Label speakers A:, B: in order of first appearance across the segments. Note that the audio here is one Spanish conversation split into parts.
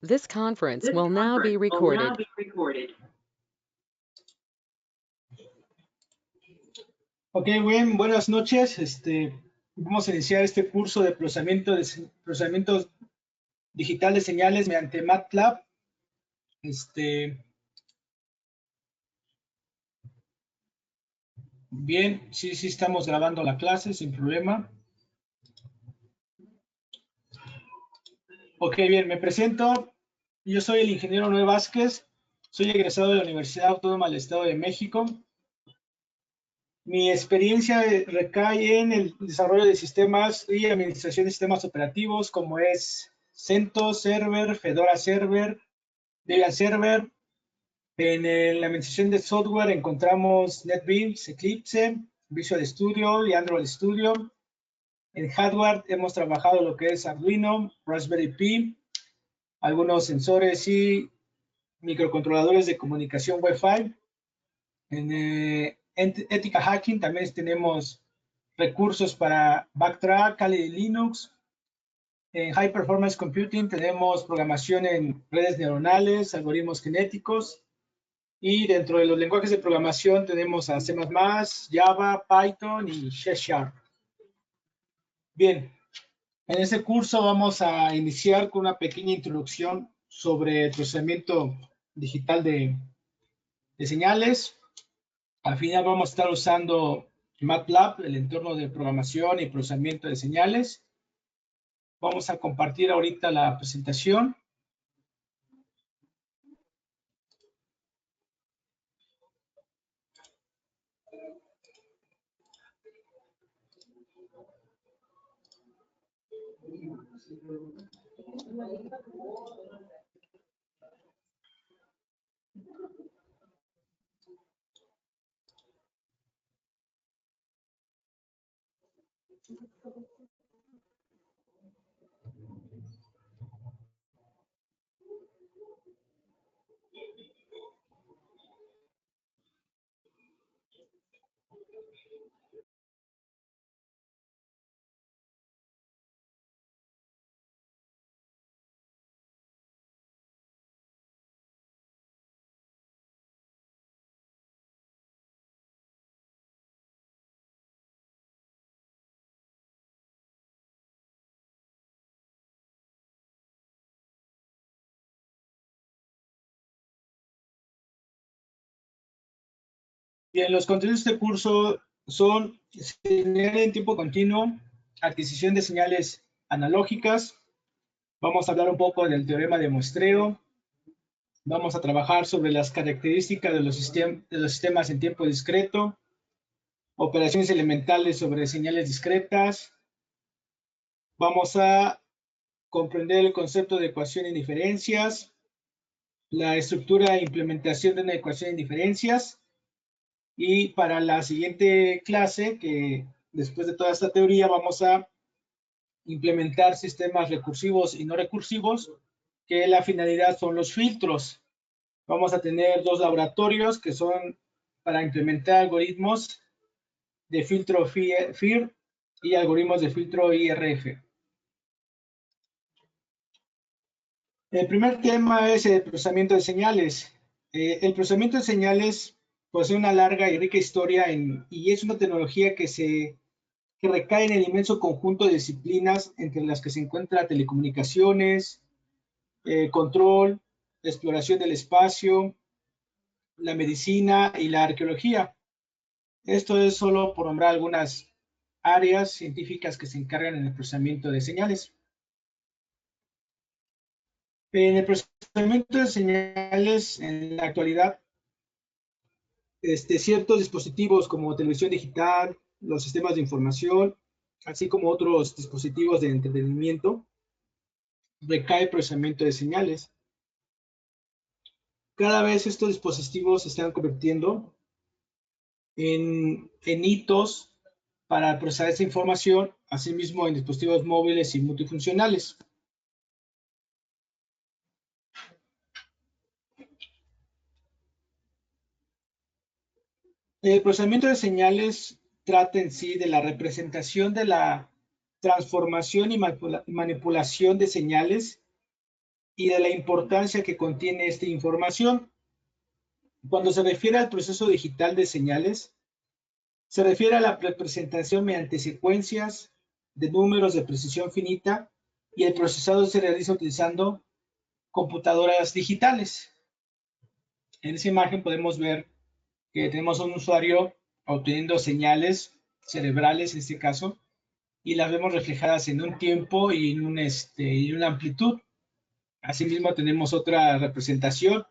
A: This conference
B: This
A: will now be
B: conference will
A: recorded.
B: now be recorded.
C: Ok, buenas noches. Vamos a iniciar este curso de procesamiento digital de señales mediante MATLAB. Bien, sí estamos grabando la clase sin problema. Ok, bien, me presento. Yo soy el ingeniero Noé Vázquez. Soy egresado de la Universidad Autónoma del Estado de México. Mi experiencia recae en el desarrollo de sistemas y administración de sistemas operativos como es CentOS Server, Fedora Server, Debian Server. En la administración de software encontramos NetBeans, Eclipse, Visual Studio y Android Studio. En hardware hemos trabajado lo que es Arduino, Raspberry Pi, algunos sensores y microcontroladores de comunicación Wi-Fi. En ética hacking también tenemos recursos para Backtrack, Kali Linux. En High Performance Computing tenemos programación en redes neuronales, algoritmos genéticos. Y dentro de los lenguajes de programación tenemos a C++, Java, Python y C#. Bien, en este curso vamos a iniciar con una pequeña introducción sobre el procesamiento digital de señales. Al final vamos a estar usando MATLAB, el entorno de programación y procesamiento de señales. Vamos a compartir ahorita la presentación. Bien, los contenidos de este curso son señal en tiempo continuo, adquisición de señales analógicas. Vamos a hablar un poco del teorema de muestreo. Vamos a trabajar sobre las características de los sistemas en tiempo discreto, operaciones elementales sobre señales discretas. Vamos a comprender el concepto de ecuación en diferencias, la estructura e implementación de una ecuación en diferencias. Y para la siguiente clase, que después de toda esta teoría vamos a implementar sistemas recursivos y no recursivos, que la finalidad son los filtros. Vamos a tener dos laboratorios que son para implementar algoritmos de filtro FIR y algoritmos de filtro IRF. El primer tema es el procesamiento de señales. El procesamiento de señales posee una larga y rica historia y es una tecnología que recae en el inmenso conjunto de disciplinas entre las que se encuentra telecomunicaciones, control, exploración del espacio, la medicina y la arqueología. Esto es solo por nombrar algunas áreas científicas que se encargan en el procesamiento de señales. En el procesamiento de señales, en la actualidad, ciertos dispositivos como televisión digital, los sistemas de información, así como otros dispositivos de entretenimiento, recae procesamiento de señales. Cada vez estos dispositivos se están convirtiendo en hitos para procesar esta información, asimismo en dispositivos móviles y multifuncionales. El procesamiento de señales trata en sí de la representación de la transformación y manipulación de señales y de la importancia que contiene esta información. Cuando se refiere al proceso digital de señales, se refiere a la representación mediante secuencias de números de precisión finita y el procesado se realiza utilizando computadoras digitales. En esa imagen podemos ver que tenemos un usuario obteniendo señales cerebrales en este caso y las vemos reflejadas en un tiempo y en una amplitud. Asimismo tenemos otra representación,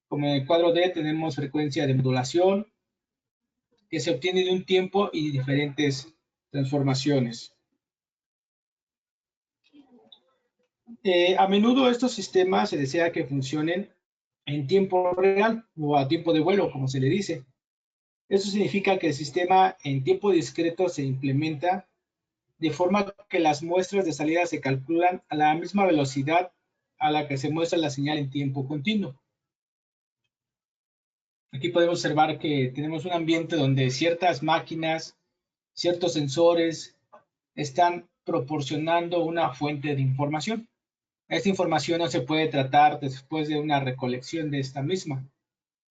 C: como en el cuadro D tenemos frecuencia de modulación que se obtiene de un tiempo y diferentes transformaciones. A menudo estos sistemas se desea que funcionen en tiempo real o a tiempo de vuelo, como se le dice. Eso significa que el sistema en tiempo discreto se implementa de forma que las muestras de salida se calculan a la misma velocidad a la que se muestra la señal en tiempo continuo. Aquí podemos observar que tenemos un ambiente donde ciertas máquinas, ciertos sensores están proporcionando una fuente de información. Esta información no se puede tratar después de una recolección de esta misma.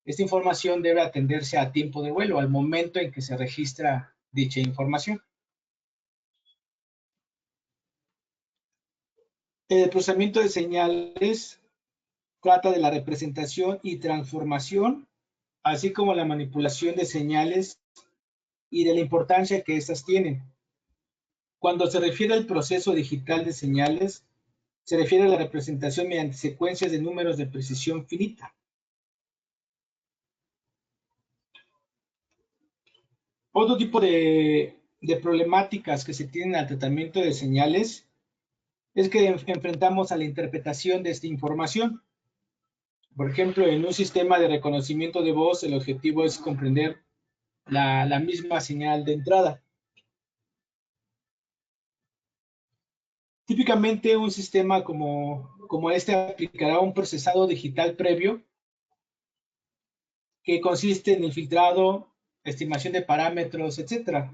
C: Esta información debe atenderse a tiempo de vuelo, al momento en que se registra dicha información. El procesamiento de señales trata de la representación y transformación, así como la manipulación de señales y de la importancia que éstas tienen. Cuando se refiere al proceso digital de señales, se refiere a la representación mediante secuencias de números de precisión finita. Otro tipo de problemáticas que se tienen al tratamiento de señales es que enfrentamos a la interpretación de esta información. Por ejemplo, en un sistema de reconocimiento de voz, el objetivo es comprender la misma señal de entrada. Típicamente un sistema como este aplicará un procesado digital previo que consiste en el filtrado, estimación de parámetros, etcétera,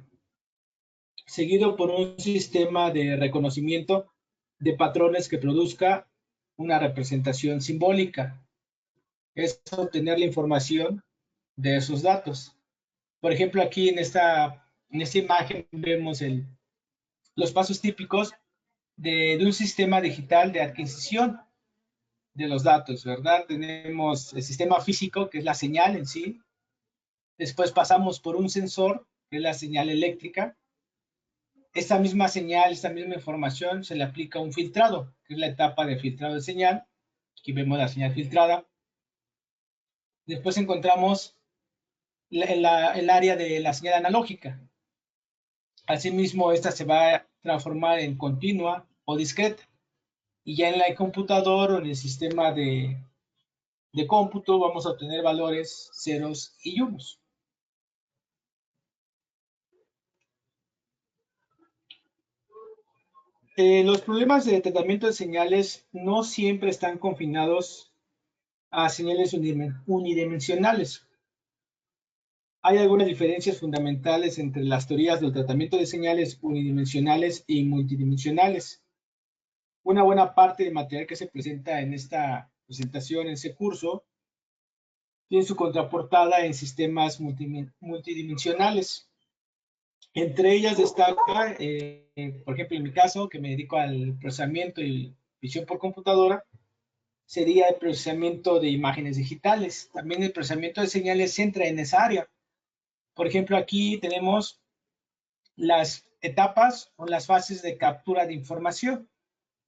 C: seguido por un sistema de reconocimiento de patrones que produzca una representación simbólica. Es obtener la información de esos datos. Por ejemplo, aquí en esta imagen vemos los pasos típicos de un sistema digital de adquisición de los datos, ¿verdad? Tenemos el sistema físico, que es la señal en sí. Después pasamos por un sensor, que es la señal eléctrica. Esta misma señal, esta misma información se le aplica un filtrado, que es la etapa de filtrado de señal. Aquí vemos la señal filtrada. Después encontramos el área de la señal analógica. Asimismo, esta se va a transformar en continua o discreta. Y ya en el computador o en el sistema de cómputo vamos a obtener valores ceros y unos. Los problemas de tratamiento de señales no siempre están confinados a señales unidimensionales. Hay algunas diferencias fundamentales entre las teorías del tratamiento de señales unidimensionales y multidimensionales. Una buena parte del material que se presenta en esta presentación, en este curso, tiene su contraportada en sistemas multidimensionales. Entre ellas destaca, por ejemplo, en mi caso, que me dedico al procesamiento y visión por computadora, sería el procesamiento de imágenes digitales. También el procesamiento de señales entra en esa área. Por ejemplo, aquí tenemos las etapas o las fases de captura de información.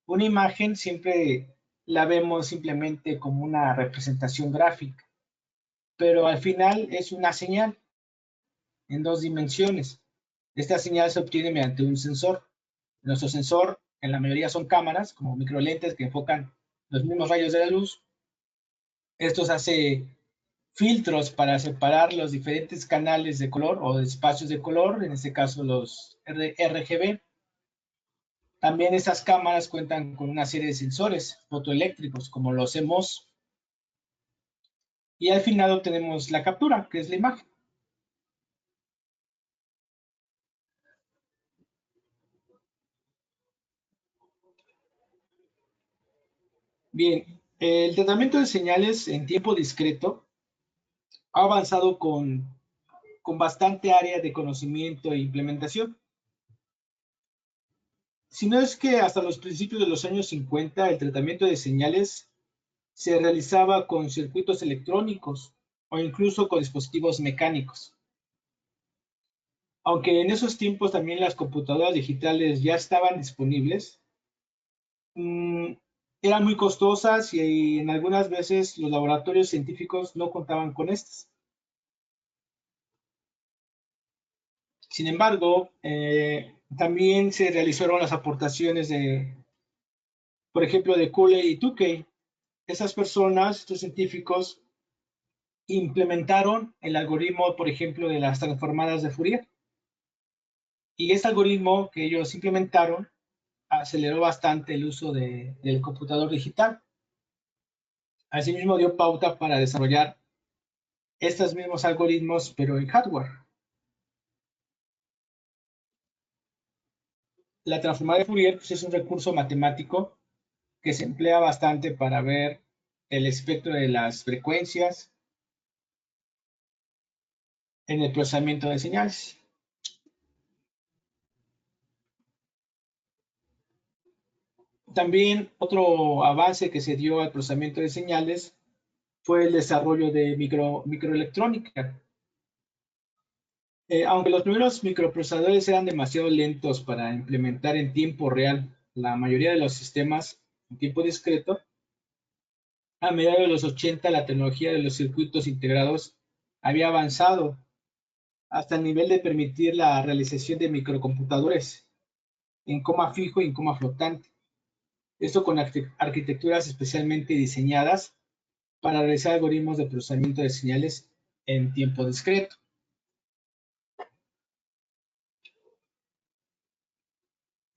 C: Una imagen siempre la vemos simplemente como una representación gráfica, pero al final es una señal en dos dimensiones. Esta señal se obtiene mediante un sensor. Nuestro sensor, en la mayoría son cámaras, como microlentes que enfocan los mismos rayos de la luz. Estos hace filtros para separar los diferentes canales de color o de espacios de color, en este caso los RGB. También estas cámaras cuentan con una serie de sensores fotoeléctricos, como los CMOS. Y al final obtenemos la captura, que es la imagen. Bien, el tratamiento de señales en tiempo discreto ha avanzado con bastante área de conocimiento e implementación. Si no es que hasta los principios de los años 50 el tratamiento de señales se realizaba con circuitos electrónicos o incluso con dispositivos mecánicos. Aunque en esos tiempos también las computadoras digitales ya estaban disponibles, mm, eran muy costosas y en algunas veces los laboratorios científicos no contaban con estas. Sin embargo, también se realizaron las aportaciones de, por ejemplo, de Cooley y Tukey. Esas personas, estos científicos, implementaron el algoritmo, por ejemplo, de las transformadas de Fourier. Y ese algoritmo que ellos implementaron aceleró bastante el uso del computador digital. Asimismo, dio pauta para desarrollar estos mismos algoritmos, pero en hardware. La transformada de Fourier pues, es un recurso matemático que se emplea bastante para ver el espectro de las frecuencias en el procesamiento de señales. También otro avance que se dio al procesamiento de señales fue el desarrollo de microelectrónica. Aunque los primeros microprocesadores eran demasiado lentos para implementar en tiempo real la mayoría de los sistemas en tiempo discreto, a mediados de los 80 la tecnología de los circuitos integrados había avanzado hasta el nivel de permitir la realización de microcomputadores en coma fijo y en coma flotante. Esto con arquitecturas especialmente diseñadas para realizar algoritmos de procesamiento de señales en tiempo discreto.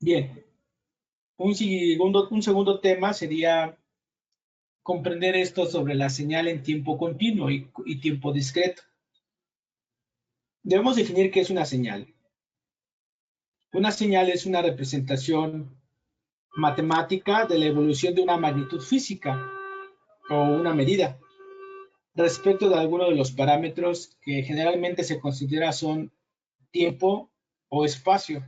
C: Bien, un segundo tema sería comprender esto sobre la señal en tiempo continuo y tiempo discreto. Debemos definir qué es una señal. Una señal es una representación matemática de la evolución de una magnitud física o una medida respecto de alguno de los parámetros que generalmente se considera son tiempo o espacio.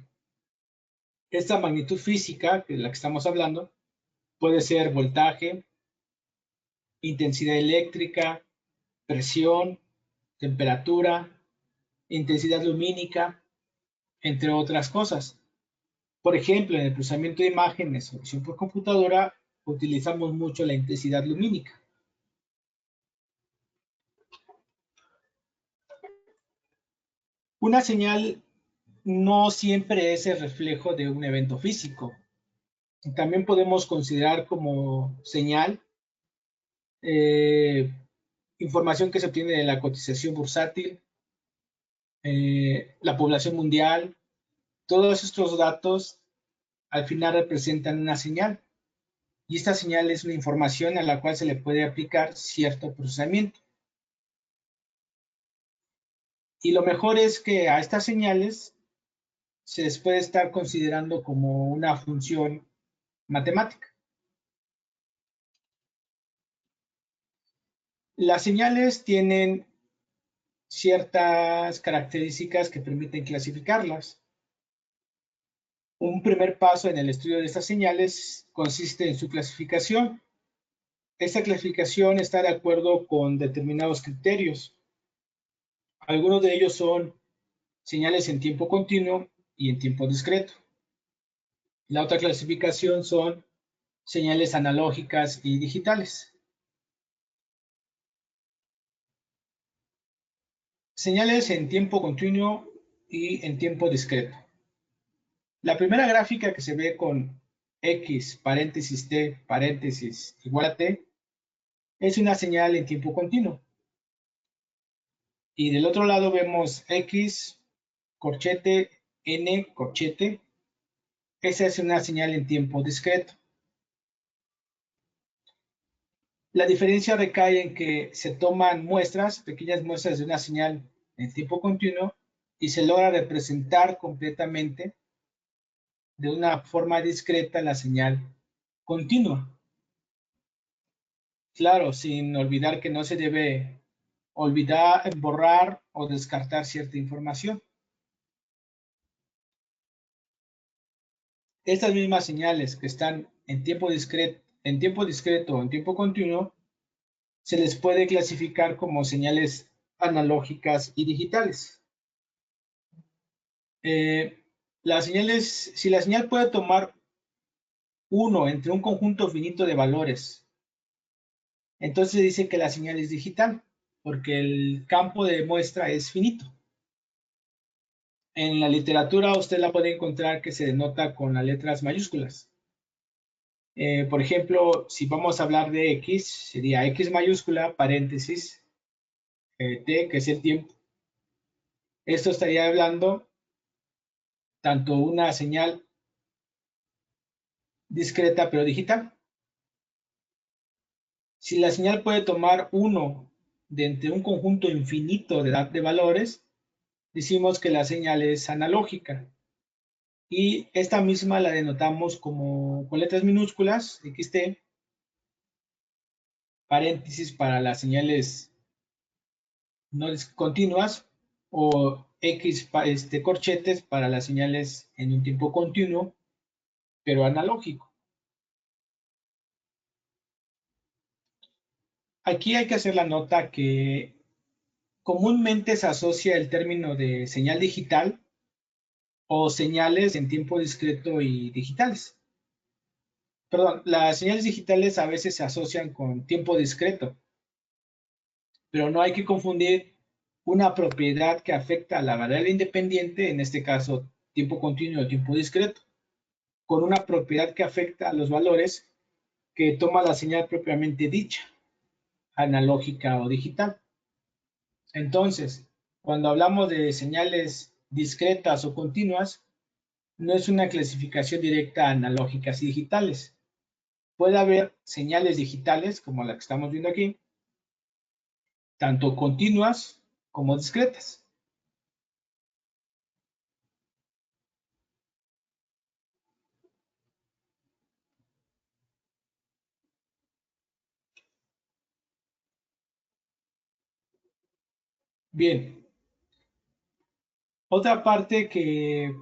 C: Esta magnitud física, de la que estamos hablando, puede ser voltaje, intensidad eléctrica, presión, temperatura, intensidad lumínica, entre otras cosas. Por ejemplo, en el procesamiento de imágenes o visión por computadora, utilizamos mucho la intensidad lumínica. Una señal no siempre es el reflejo de un evento físico. También podemos considerar como señal eh, información que se obtiene de la cotización bursátil, la población mundial. Todos estos datos al final representan una señal y esta señal es una información a la cual se le puede aplicar cierto procesamiento. Y lo mejor es que a estas señales se les puede estar considerando como una función matemática. Las señales tienen ciertas características que permiten clasificarlas. Un primer paso en el estudio de estas señales consiste en su clasificación. Esta clasificación está de acuerdo con determinados criterios. Algunos de ellos son señales en tiempo continuo y en tiempo discreto. La otra clasificación son señales analógicas y digitales. Señales en tiempo continuo y en tiempo discreto. La primera gráfica que se ve con X, paréntesis T, paréntesis igual a T, es una señal en tiempo continuo. Y del otro lado vemos X, corchete, N, corchete. Esa es una señal en tiempo discreto. La diferencia recae en que se toman muestras, pequeñas muestras de una señal en tiempo continuo y se logra representar completamente de una forma discreta la señal continua. Claro, sin olvidar que no se debe olvidar, borrar o descartar cierta información. Estas mismas señales que están en tiempo discreto o en tiempo continuo, se les puede clasificar como señales analógicas y digitales. Si la señal puede tomar uno entre un conjunto finito de valores, entonces dice que la señal es digital, porque el campo de muestra es finito. En la literatura usted la puede encontrar que se denota con las letras mayúsculas. Por ejemplo, si vamos a hablar de X, sería X mayúscula, paréntesis, T, que es el tiempo. Esto estaría hablando tanto una señal discreta pero digital. Si la señal puede tomar uno de entre un conjunto infinito de valores, decimos que la señal es analógica. Y esta misma la denotamos como con letras minúsculas, XT, paréntesis para las señales no continuas o X corchetes para las señales en un tiempo continuo, pero analógico. Aquí hay que hacer la nota que comúnmente se asocia el término de señal digital o señales en tiempo discreto y digitales. Perdón, las señales digitales a veces se asocian con tiempo discreto, pero no hay que confundir una propiedad que afecta a la variable independiente, en este caso tiempo continuo o tiempo discreto, con una propiedad que afecta a los valores que toma la señal propiamente dicha, analógica o digital. Entonces, cuando hablamos de señales discretas o continuas, no es una clasificación directa a analógicas y digitales. Puede haber señales digitales, como la que estamos viendo aquí, tanto continuas como discretas. Bien, otra parte que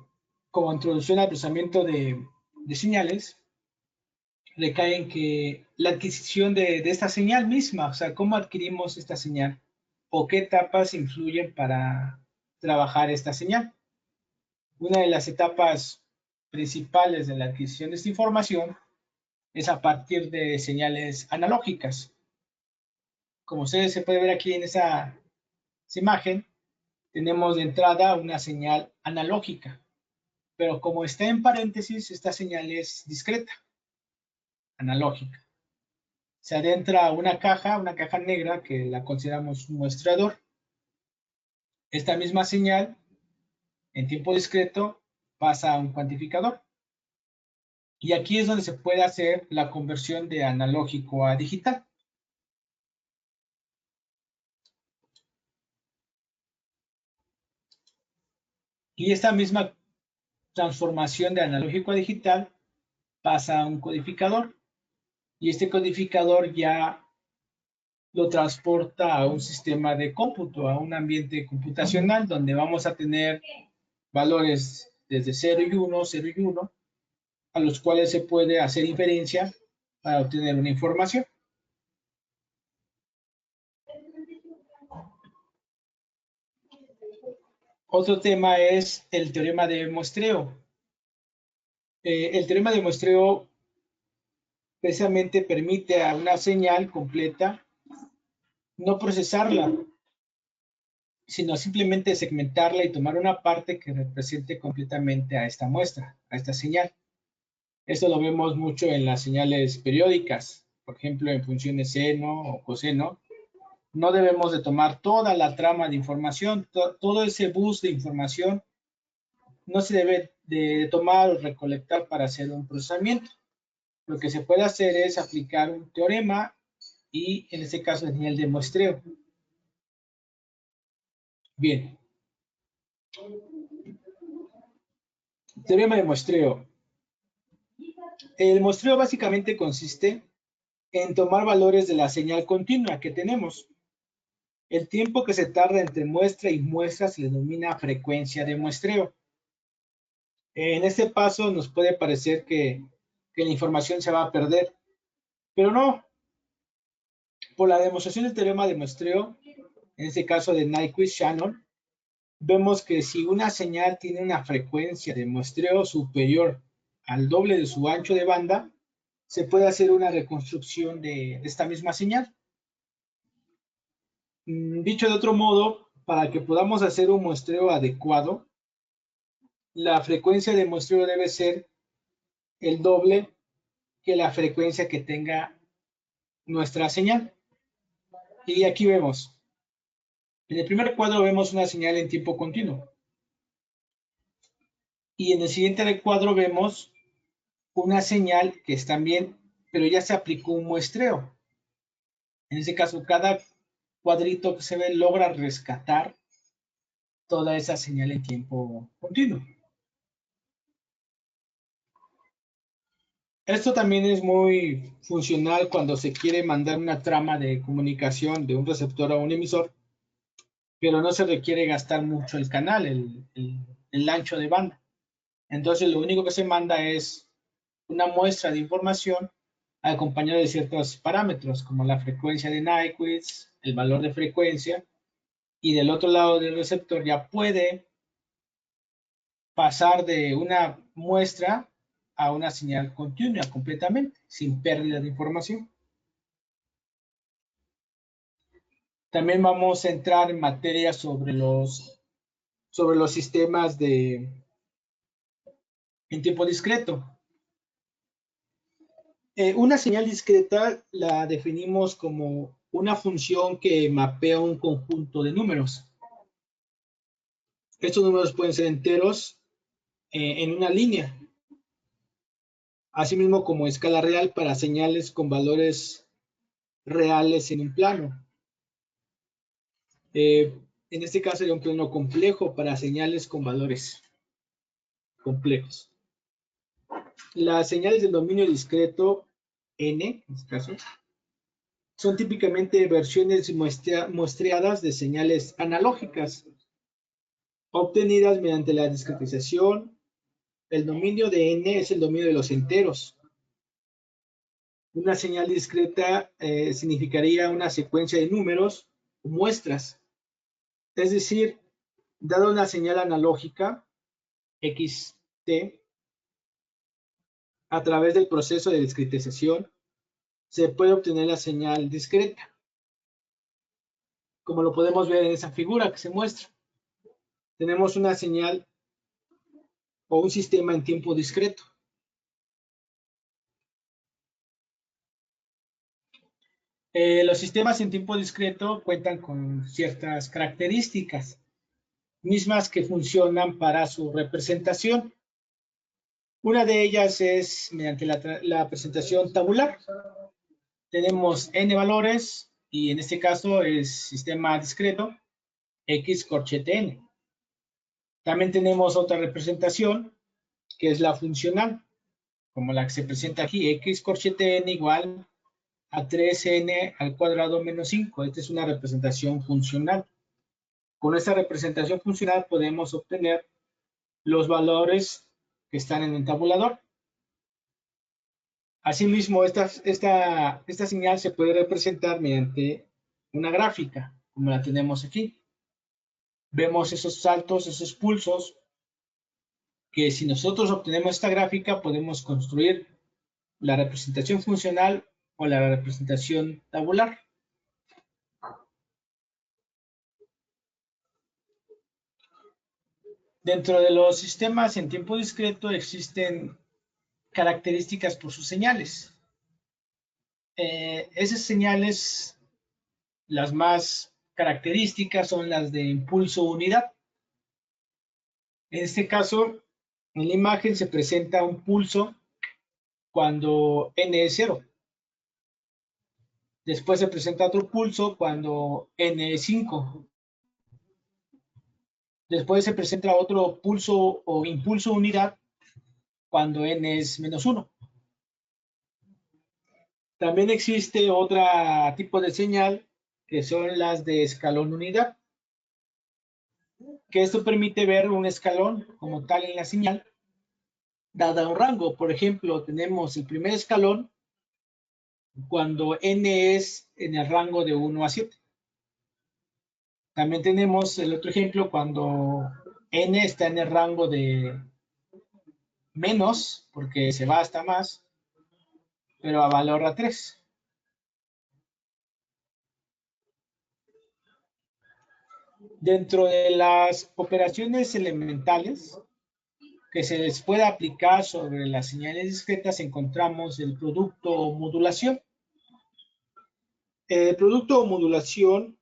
C: como introducción al procesamiento de señales recae en que la adquisición de esta señal misma, o sea, cómo adquirimos esta señal o qué etapas influyen para trabajar esta señal. Una de las etapas principales de la adquisición de esta información es a partir de señales analógicas. Como ustedes se puede ver aquí en esa imagen, tenemos de entrada una señal analógica, pero como está en paréntesis, esta señal es discreta, analógica. Se adentra una caja negra que la consideramos un muestrador. Esta misma señal, en tiempo discreto, pasa a un cuantificador. Y aquí es donde se puede hacer la conversión de analógico a digital. Y esta misma transformación de analógico a digital pasa a un codificador. Y este codificador ya lo transporta a un sistema de cómputo, a un ambiente computacional donde vamos a tener valores desde 0 y 1, 0 y 1, a los cuales se puede hacer inferencia para obtener una información. Otro tema es el teorema de muestreo. El teorema de muestreo precisamente permite a una señal completa no procesarla, sino simplemente segmentarla y tomar una parte que represente completamente a esta muestra, a esta señal. Esto lo vemos mucho en las señales periódicas, por ejemplo, en funciones seno o coseno. No debemos de tomar toda la trama de información, todo ese bus de información no se debe de tomar o recolectar para hacer un procesamiento. Lo que se puede hacer es aplicar un teorema y en este caso el nivel de muestreo. Bien. Teorema de muestreo. El muestreo básicamente consiste en tomar valores de la señal continua que tenemos. El tiempo que se tarda entre muestra y muestra se le denomina frecuencia de muestreo. En este paso nos puede parecer que la información se va a perder, pero no. Por la demostración del teorema de muestreo, en este caso de Nyquist-Shannon, vemos que si una señal tiene una frecuencia de muestreo superior al doble de su ancho de banda, se puede hacer una reconstrucción de esta misma señal. Dicho de otro modo, para que podamos hacer un muestreo adecuado, la frecuencia de muestreo debe ser el doble que la frecuencia que tenga nuestra señal. Y aquí vemos, en el primer cuadro vemos una señal en tiempo continuo. Y en el siguiente cuadro vemos una señal que está bien, pero ya se aplicó un muestreo. En este caso, cada cuadrito que se ve logra rescatar toda esa señal en tiempo continuo. Esto también es muy funcional cuando se quiere mandar una trama de comunicación de un receptor a un emisor, pero no se requiere gastar mucho el canal, el ancho de banda. Entonces, lo único que se manda es una muestra de información acompañada de ciertos parámetros, como la frecuencia de Nyquist, el valor de frecuencia, y del otro lado del receptor ya puede pasar de una muestra a una señal continua completamente, sin pérdida de información. También vamos a entrar en materia sobre los sistemas en tiempo discreto. Una señal discreta la definimos como una función que mapea un conjunto de números. Estos números pueden ser enteros en una línea, asimismo como escala real para señales con valores reales en un plano. En este caso sería un plano complejo para señales con valores complejos. Las señales del dominio discreto N, en este caso, son típicamente versiones muestreadas de señales analógicas obtenidas mediante la discretización. El dominio de N es el dominio de los enteros. Una señal discreta significaría una secuencia de números o muestras. Es decir, dada una señal analógica, XT, a través del proceso de discretización, se puede obtener la señal discreta, como lo podemos ver en esa figura que se muestra. Tenemos una señal o un sistema en tiempo discreto. Los sistemas en tiempo discreto cuentan con ciertas características, mismas que funcionan para su representación. Una de ellas es mediante la presentación tabular. Tenemos n valores y en este caso es sistema discreto x corchete n. También tenemos otra representación que es la funcional, como la que se presenta aquí, x corchete n igual a 3n al cuadrado menos 5. Esta es una representación funcional. Con esta representación funcional podemos obtener los valores que están en el tabulador. Asimismo, esta señal se puede representar mediante una gráfica, como la tenemos aquí. Vemos esos saltos, esos pulsos, que si nosotros obtenemos esta gráfica podemos construir la representación funcional o la representación tabular. Dentro de los sistemas en tiempo discreto existen características por sus señales. Esas señales, las más características son las de impulso unidad. En este caso, en la imagen se presenta un pulso cuando n es 0. Después se presenta otro pulso cuando n es 5. Después se presenta otro pulso o impulso unidad cuando n es menos 1. También existe otro tipo de señal, que son las de escalón unidad, que esto permite ver un escalón como tal en la señal, dada un rango. Por ejemplo, tenemos el primer escalón cuando n es en el rango de 1 a 7. También tenemos el otro ejemplo cuando n está en el rango de menos, porque se va hasta más, pero a valor a 3. Dentro de las operaciones elementales que se les puede aplicar sobre las señales discretas, encontramos el producto o modulación. El producto o modulación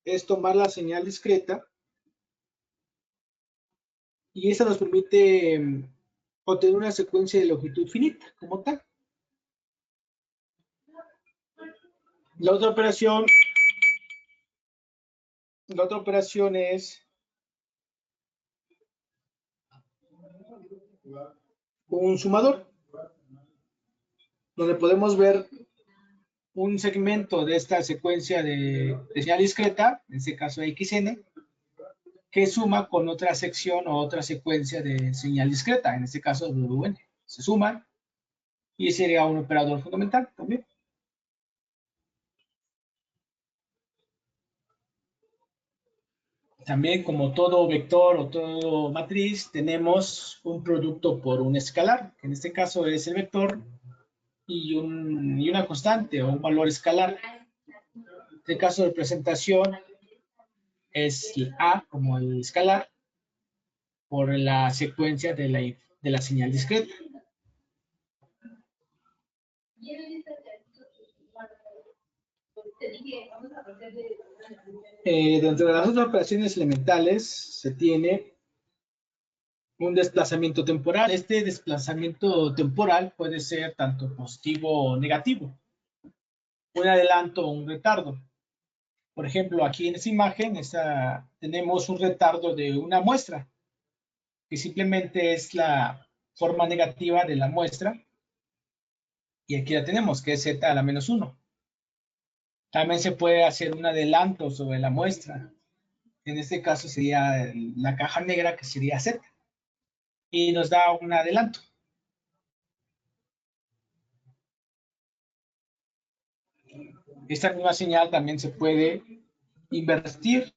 C: es tomar la señal discreta y esa nos permite obtener una secuencia de longitud finita como tal. La otra operación es un sumador, donde podemos ver un segmento de esta secuencia de señal discreta, en este caso XN, que suma con otra sección o otra secuencia de señal discreta, en este caso WN. Se suman y sería un operador fundamental también. También, como todo vector o todo matriz, tenemos un producto por un escalar, que en este caso es el vector, y una constante o un valor escalar. En este caso de presentación es el A como el escalar por la secuencia de la señal discreta. Dentro de las otras operaciones elementales se tiene un desplazamiento temporal. Este desplazamiento temporal puede ser tanto positivo o negativo, un adelanto o un retardo. Por ejemplo, aquí en esta imagen tenemos un retardo de una muestra, que simplemente es la forma negativa de la muestra, y aquí la tenemos, que es z a la menos 1. También se puede hacer un adelanto sobre la muestra. En este caso sería la caja negra, que sería z, y nos da un adelanto. Esta misma señal también se puede invertir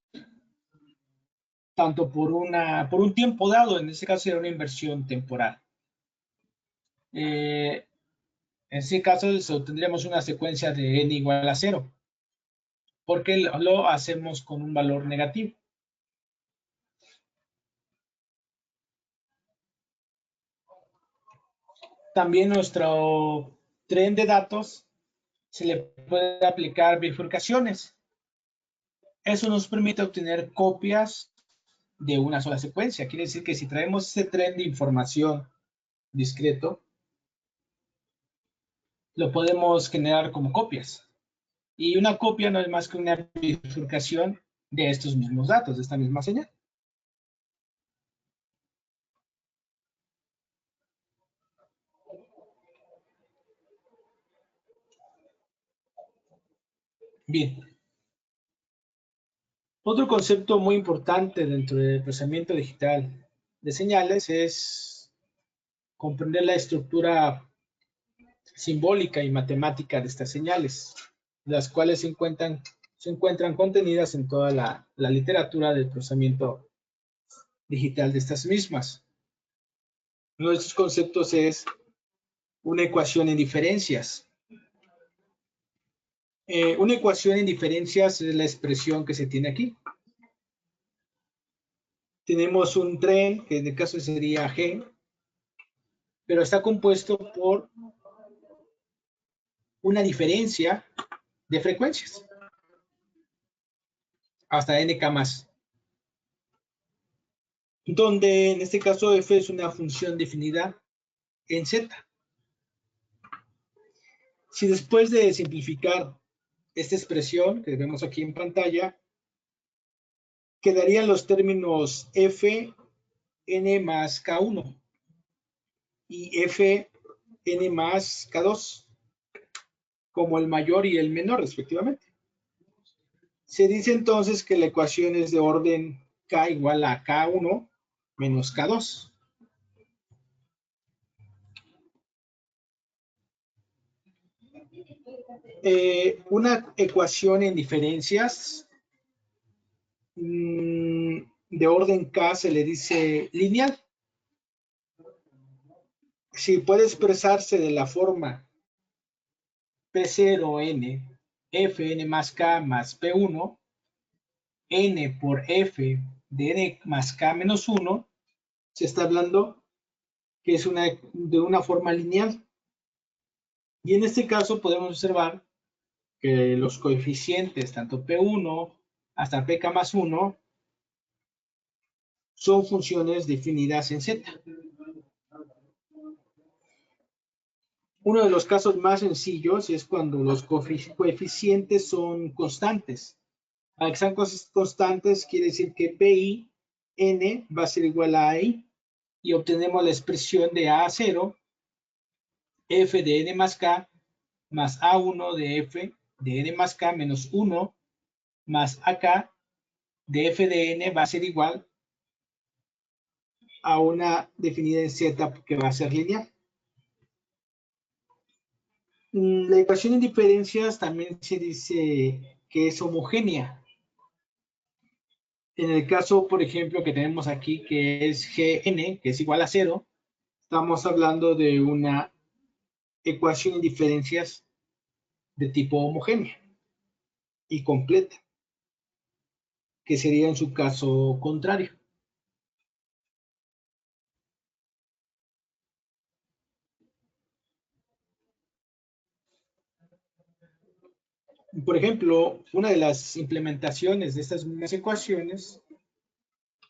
C: tanto por un tiempo dado, en este caso sería una inversión temporal. En este caso obtendríamos una secuencia de n igual a 0, porque lo hacemos con un valor negativo. También nuestro tren de datos se le puede aplicar bifurcaciones. Eso nos permite obtener copias de una sola secuencia. Quiere decir que si traemos ese tren de información discreto, lo podemos generar como copias. Y una copia no es más que una bifurcación de estos mismos datos, de esta misma señal. Bien. Otro concepto muy importante dentro del procesamiento digital de señales es comprender la estructura simbólica y matemática de estas señales, las cuales se encuentran contenidas en toda la literatura del procesamiento digital de estas mismas. Uno de estos conceptos es una ecuación en diferencias. Una ecuación en diferencias es la expresión que se tiene aquí. Tenemos un tren, que en el caso sería G, pero está compuesto por una diferencia de frecuencias, hasta nk más, donde en este caso f es una función definida en z. Si después de simplificar esta expresión que vemos aquí en pantalla, quedarían los términos f n más k1 y f n más k2. como el mayor y el menor, respectivamente. Se dice entonces que la ecuación es de orden k igual a k1 menos k2. Una ecuación en diferencias de orden k se le dice lineal. Si puede expresarse de la forma P0n, Fn más k más P1, n por F de n más k menos 1, se está hablando que es de una forma lineal. Y en este caso podemos observar que los coeficientes, tanto P1 hasta Pk más 1, son funciones definidas en Z. Uno de los casos más sencillos es cuando los coeficientes son constantes. Al que sean constantes quiere decir que Pi, n va a ser igual a I y obtenemos la expresión de A0, f de n más k más A1 de f de n más k menos 1 más AK de f de n va a ser igual a una definida en Z que va a ser lineal. La ecuación en diferencias también se dice que es homogénea. En el caso, por ejemplo, que tenemos aquí, que es Gn, que es igual a 0, estamos hablando de una ecuación en diferencias de tipo homogénea y completa, que sería en su caso contrario. Por ejemplo, una de las implementaciones de estas mismas ecuaciones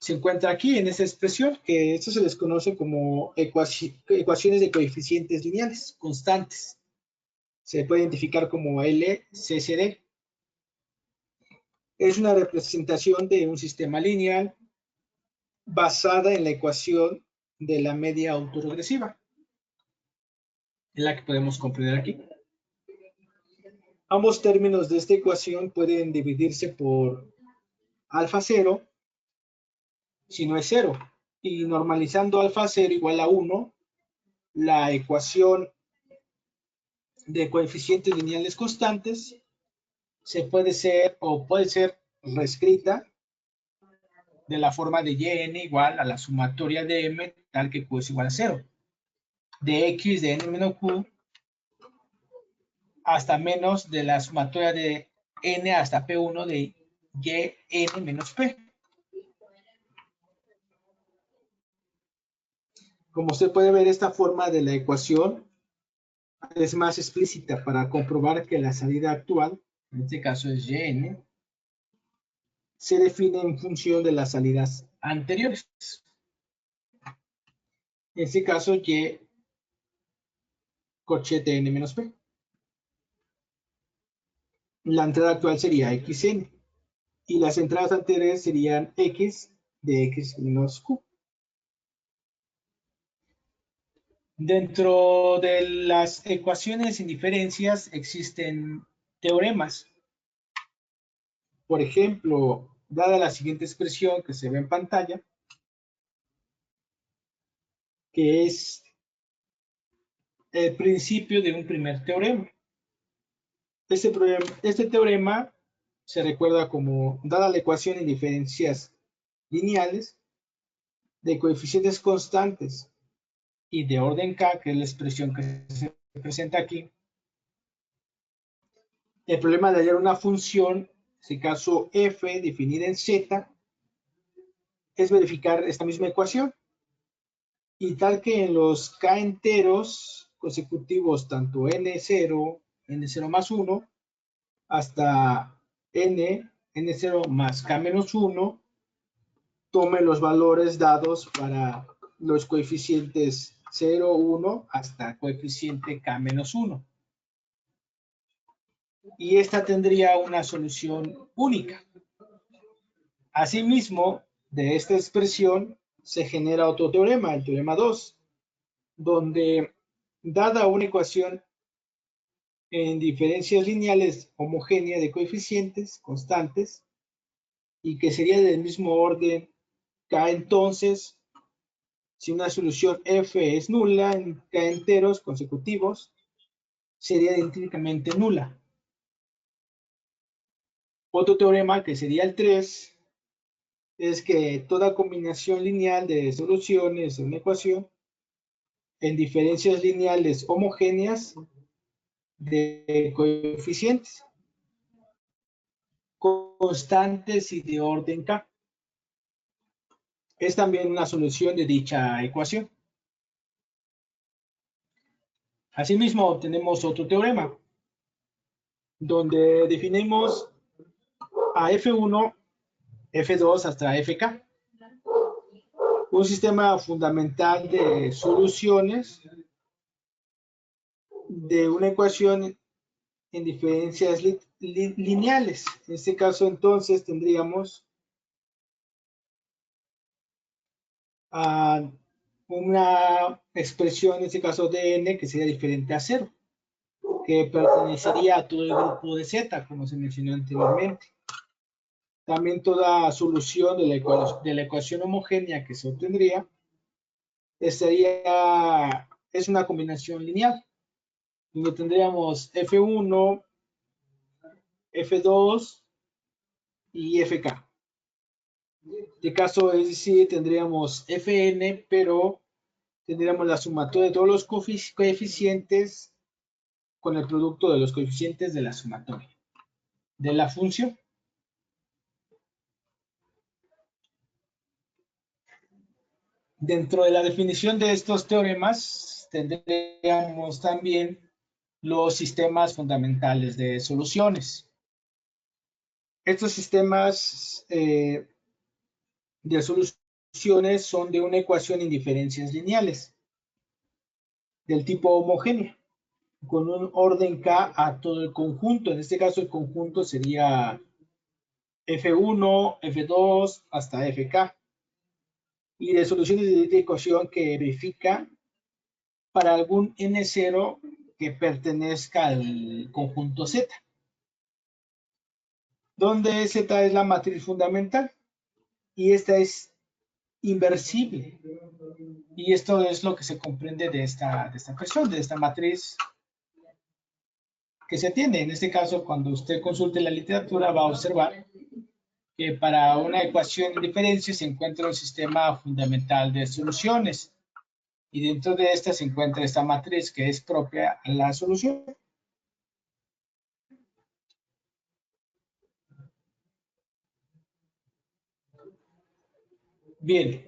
C: se encuentra aquí en esta expresión, que esto se les conoce como ecuaciones de coeficientes lineales constantes. Se puede identificar como LCCD. Es una representación de un sistema lineal basada en la ecuación de la media autoregresiva, en la que podemos comprender aquí. Ambos términos de esta ecuación pueden dividirse por alfa 0 si no es 0. Y normalizando alfa 0 igual a 1, la ecuación de coeficientes lineales constantes puede ser reescrita de la forma de yn igual a la sumatoria de m tal que q es igual a 0. De x de n menos q hasta menos de la sumatoria de n hasta p1 de yn menos p. Como usted puede ver, esta forma de la ecuación es más explícita para comprobar que la salida actual, en este caso es yn, se define en función de las salidas anteriores. En este caso, y corchete n menos p. La entrada actual sería xn y las entradas anteriores serían x de x menos q. Dentro de las ecuaciones sin diferencias existen teoremas. Por ejemplo, dada la siguiente expresión que se ve en pantalla, que es el principio de un primer teorema. Este teorema se recuerda como, dada la ecuación en diferencias lineales de coeficientes constantes y de orden k, que es la expresión que se presenta aquí, el problema de hallar una función, en este caso f definida en z, es verificar esta misma ecuación. Y tal que en los k enteros consecutivos, tanto n0, n0 más 1, hasta n0 más k menos 1, tome los valores dados para los coeficientes 0, 1, hasta coeficiente k menos 1. Y esta tendría una solución única. Asimismo, de esta expresión se genera otro teorema, el teorema 2, donde, dada una ecuación en diferencias lineales homogéneas de coeficientes constantes y que sería del mismo orden K. Entonces, si una solución F es nula en K enteros consecutivos, sería idénticamente nula. Otro teorema, que sería el 3, es que toda combinación lineal de soluciones de una ecuación en diferencias lineales homogéneas de coeficientes constantes y de orden K es también una solución de dicha ecuación. Asimismo, obtenemos otro teorema donde definimos a F1, F2 hasta Fk, un sistema fundamental de soluciones de una ecuación en diferencias lineales. En este caso, entonces, tendríamos una expresión, en este caso de n, que sería diferente a 0, que pertenecería a todo el grupo de Z, como se mencionó anteriormente. También toda solución de la ecuación homogénea que se obtendría es una combinación lineal, donde tendríamos F1, F2 y Fk. En este caso, es decir, tendríamos Fn, pero tendríamos la sumatoria de todos los coeficientes con el producto de los coeficientes de la sumatoria de la función. Dentro de la definición de estos teoremas tendríamos también los sistemas fundamentales de soluciones. Estos sistemas de soluciones son de una ecuación en diferencias lineales del tipo homogénea, con un orden K a todo el conjunto. En este caso, el conjunto sería F1, F2 hasta Fk. Y de soluciones de esta ecuación que verifica para algún n0 que pertenezca al conjunto Z, donde Z es la matriz fundamental y esta es inversible. Y esto es lo que se comprende de esta ecuación, de esta matriz que se tiene. En este caso, cuando usted consulte la literatura, va a observar que para una ecuación de diferencia se encuentra un sistema fundamental de soluciones. Y dentro de esta se encuentra esta matriz que es propia a la solución. Bien.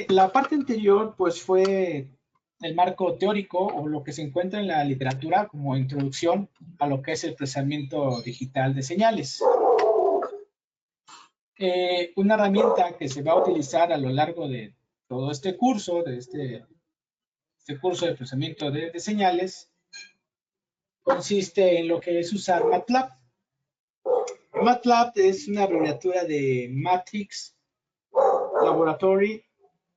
C: La parte anterior, pues, fue el marco teórico o lo que se encuentra en la literatura como introducción a lo que es el procesamiento digital de señales. Una herramienta que se va a utilizar a lo largo de todo este curso, de este curso de procesamiento de señales, consiste en lo que es usar MATLAB. MATLAB es una abreviatura de Matrix Laboratory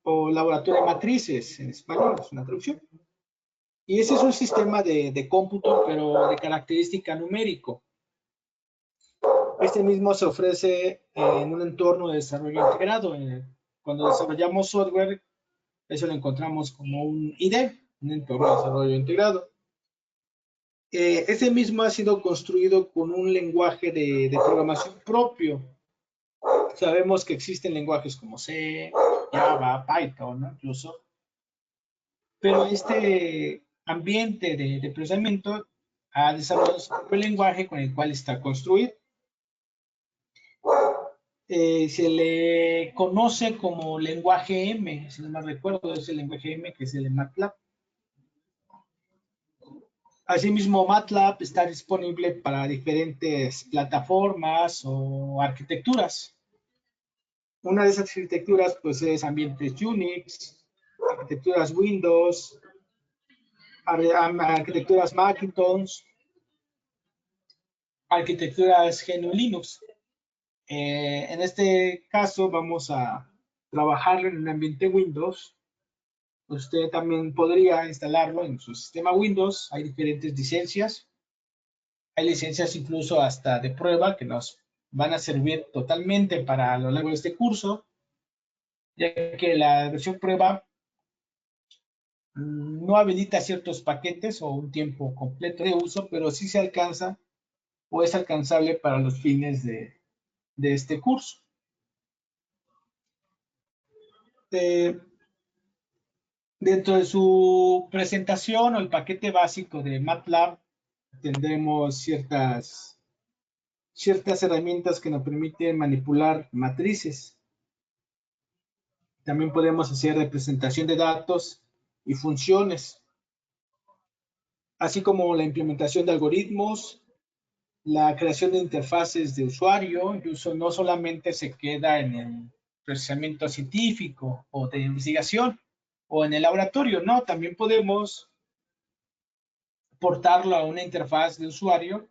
C: o Laboratorio de Matrices en español, es una traducción. Y ese es un sistema de cómputo, pero de característica numérico. Este mismo se ofrece en un entorno de desarrollo integrado. Cuando desarrollamos software, eso lo encontramos como un IDE, un entorno de desarrollo integrado. Este mismo ha sido construido con un lenguaje de programación propio. Sabemos que existen lenguajes como C, Java, Python, ¿no? Incluso. Pero este ambiente de procesamiento ha desarrollado su propio lenguaje con el cual está construido. Se le conoce como lenguaje M, si no me recuerdo, es el lenguaje M, que es el de MATLAB. Asimismo, MATLAB está disponible para diferentes plataformas o arquitecturas. Una de esas arquitecturas, pues, es ambientes Unix, arquitecturas Windows, arquitecturas Macintosh, arquitecturas GNU Linux. En este caso vamos a trabajar en un ambiente Windows Usted también podría instalarlo en su sistema Windows. Hay diferentes licencias. Hay licencias incluso hasta de prueba que nos van a servir totalmente para a lo largo de este curso, ya que la versión prueba no habilita ciertos paquetes o un tiempo completo de uso, pero sí se alcanza o es alcanzable para los fines de este curso. Dentro de su presentación o el paquete básico de MATLAB tendremos ciertas herramientas que nos permiten manipular matrices. También podemos hacer representación de datos y funciones, así como la implementación de algoritmos, la creación de interfaces de usuario. Incluso no solamente se queda en el procesamiento científico o de investigación o en el laboratorio, no, también podemos portarlo a una interfaz de usuario,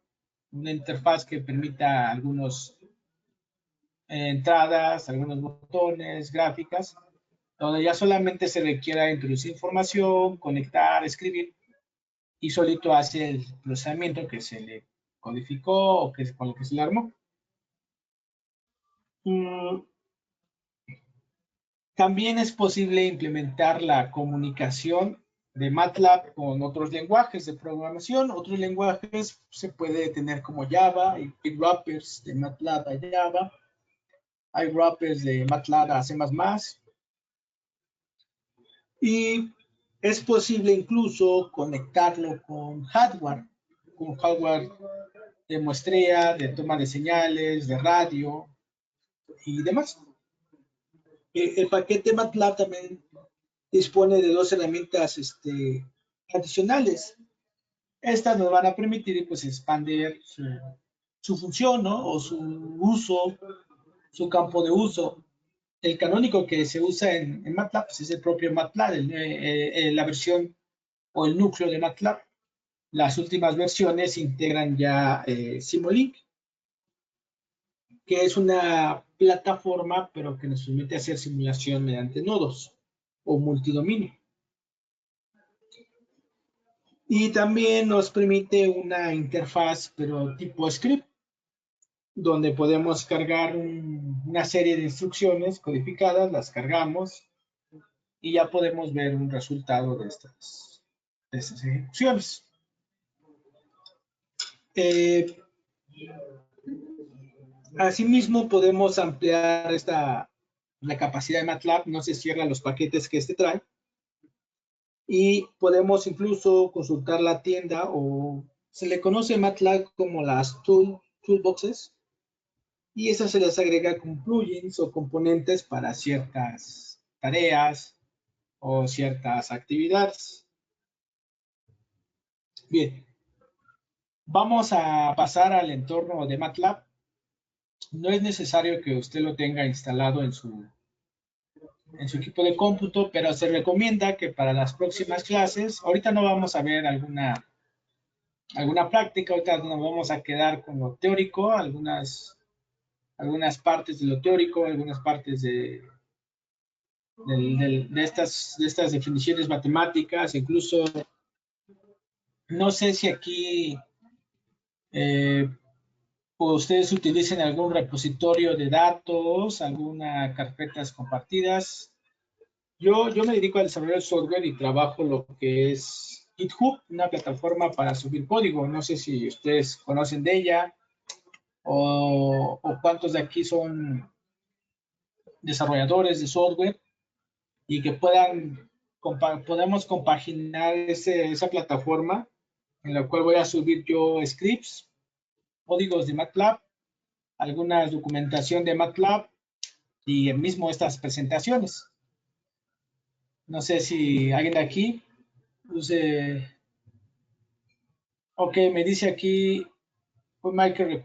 C: una interfaz que permita algunas entradas, algunos botones, gráficas, donde ya solamente se requiera introducir información, conectar, escribir, y solito hace el procesamiento que se le codificó o con lo que se le armó. También es posible implementar la comunicación de MATLAB con otros lenguajes de programación. Otros lenguajes se puede tener como Java, hay wrappers de MATLAB a Java, hay wrappers de MATLAB a C++, y es posible incluso conectarlo con hardware de muestrea, de toma de señales, de radio y demás. El paquete MATLAB también dispone de dos herramientas adicionales. Estas nos van a permitir pues expandir su función, ¿no? O su uso, su campo de uso. El canónico que se usa en MATLAB pues es el propio MATLAB, la versión o el núcleo de MATLAB. Las últimas versiones integran ya Simulink, que es una plataforma, pero que nos permite hacer simulación mediante nodos o multidominio. Y también nos permite una interfaz, pero tipo script, donde podemos cargar una serie de instrucciones codificadas, las cargamos y ya podemos ver un resultado de estas ejecuciones. Asimismo, podemos ampliar la capacidad de MATLAB, no se cierran los paquetes que trae, y podemos incluso consultar la tienda, o se le conoce MATLAB como las toolboxes, y esas se les agrega con plugins o componentes para ciertas tareas o ciertas actividades. Bien, vamos a pasar al entorno de MATLAB. No es necesario que usted lo tenga instalado en su equipo de cómputo, pero se recomienda que para las próximas clases, ahorita no vamos a ver alguna práctica, ahorita nos vamos a quedar con lo teórico, algunas partes de lo teórico, algunas partes de estas definiciones matemáticas. Incluso no sé si aquí ustedes utilicen algún repositorio de datos, algunas carpetas compartidas. Yo me dedico al desarrollo de software y trabajo lo que es GitHub, una plataforma para subir código. No sé si ustedes conocen de ella o cuántos de aquí son desarrolladores de software y que podemos compaginar esa plataforma en la cual voy a subir yo scripts, códigos de MATLAB, alguna documentación de MATLAB y mismo estas presentaciones. No sé si alguien de aquí use. Ok, me dice aquí Michael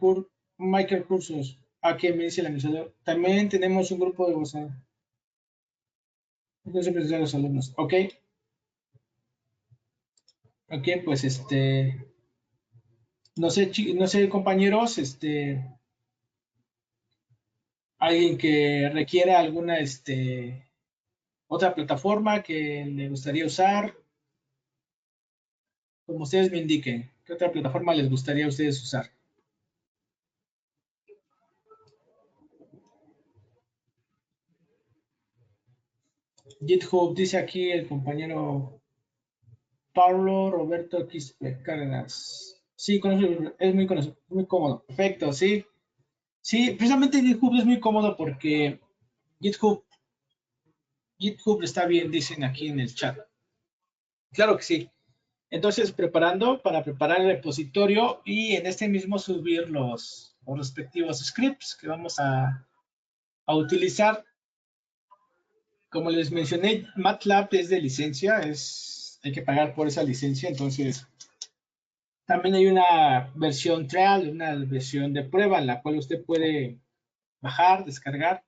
C: Cursos. Aquí me dice el administrador. También tenemos un grupo de WhatsApp. Entonces presentar a los alumnos. Ok. Ok, pues no sé, compañeros, alguien que requiera alguna otra plataforma que le gustaría usar, como ustedes me indiquen. ¿Qué otra plataforma les gustaría a ustedes usar? GitHub, dice aquí el compañero Pablo Roberto Quispe Cárdenas. Sí, es muy conocido, muy cómodo. Perfecto, sí. Sí, precisamente GitHub es muy cómodo porque GitHub, GitHub está bien, dicen aquí en el chat. Claro que sí. Entonces, para preparar el repositorio y en este mismo subir los respectivos scripts que vamos a utilizar. Como les mencioné, MATLAB es de licencia, hay que pagar por esa licencia, entonces también hay una versión trial, una versión de prueba en la cual usted puede bajar, descargar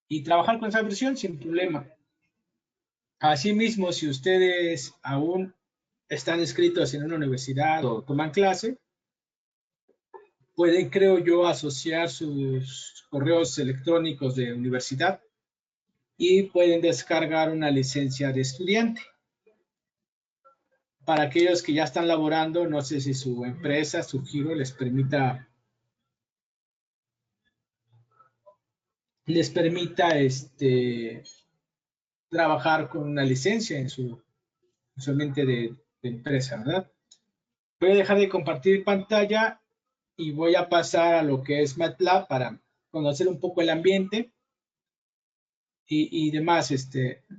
C: y trabajar con esa versión sin problema. Asimismo, si ustedes aún están inscritos en una universidad o toman clase, pueden, creo yo, asociar sus correos electrónicos de universidad y pueden descargar una licencia de estudiante. Para aquellos que ya están laborando, no sé si su empresa, su giro les permita trabajar con una licencia en su mente de empresa, ¿verdad? Voy a dejar de compartir pantalla y voy a pasar a lo que es MATLAB para conocer un poco el ambiente y demás.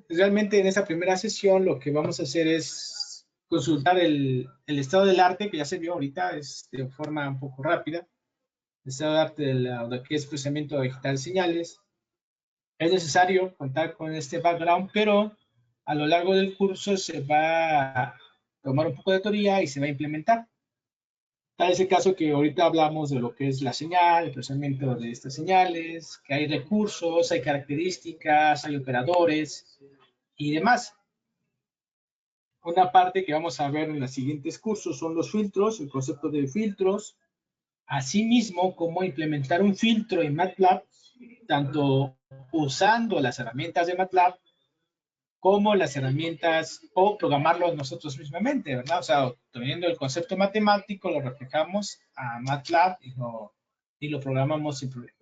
C: Realmente en esta primera sesión lo que vamos a hacer es consultar el estado del arte que ya se vio ahorita, es de forma un poco rápida. El estado de arte de lo que es procesamiento digital de señales. Es necesario contar con este background, pero a lo largo del curso se va a tomar un poco de teoría y se va a implementar. Tal es el caso que ahorita hablamos de lo que es la señal, el procesamiento de estas señales, que hay recursos, hay características, hay operadores y demás. Una parte que vamos a ver en los siguientes cursos son los filtros, el concepto de filtros, asimismo cómo implementar un filtro en MATLAB, tanto usando las herramientas de MATLAB como las herramientas o programarlo nosotros mismamente, ¿verdad? O sea, teniendo el concepto matemático, lo reflejamos a MATLAB y lo programamos sin problema.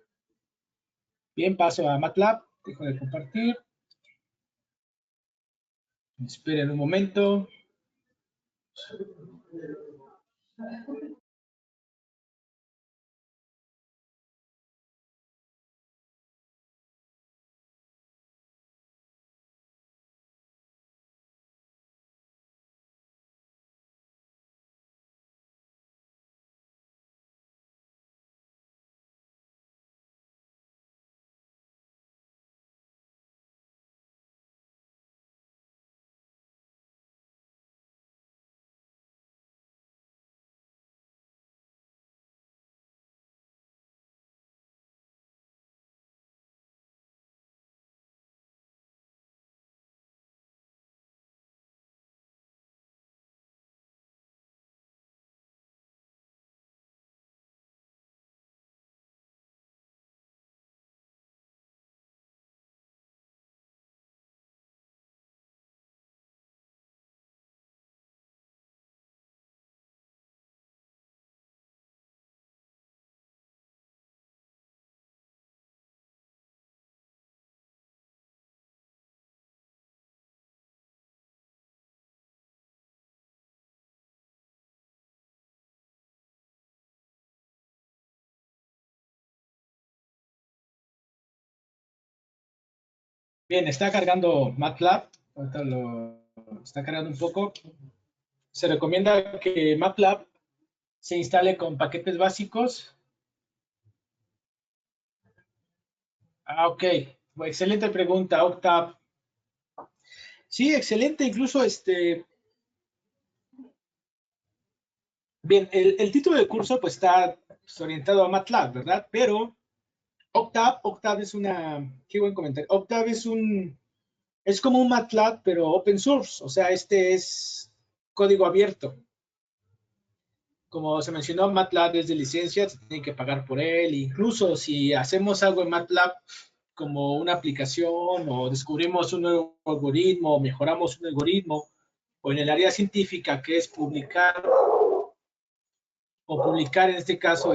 C: Bien, paso a MATLAB, dejo de compartir. Esperen un momento. Bien, está cargando MATLAB. Ahorita lo está cargando un poco. Se recomienda que MATLAB se instale con paquetes básicos. Ok. Excelente pregunta, Octave. Sí, excelente. Incluso bien, el título del curso pues está orientado a MATLAB, ¿verdad? Pero Octave es qué buen comentario. Octave es como un MATLAB, pero open source. O sea, este es código abierto. Como se mencionó, MATLAB es de licencia, se tiene que pagar por él. Incluso si hacemos algo en MATLAB como una aplicación o descubrimos un nuevo algoritmo o mejoramos un algoritmo, o en el área científica que es publicar o publicar en este caso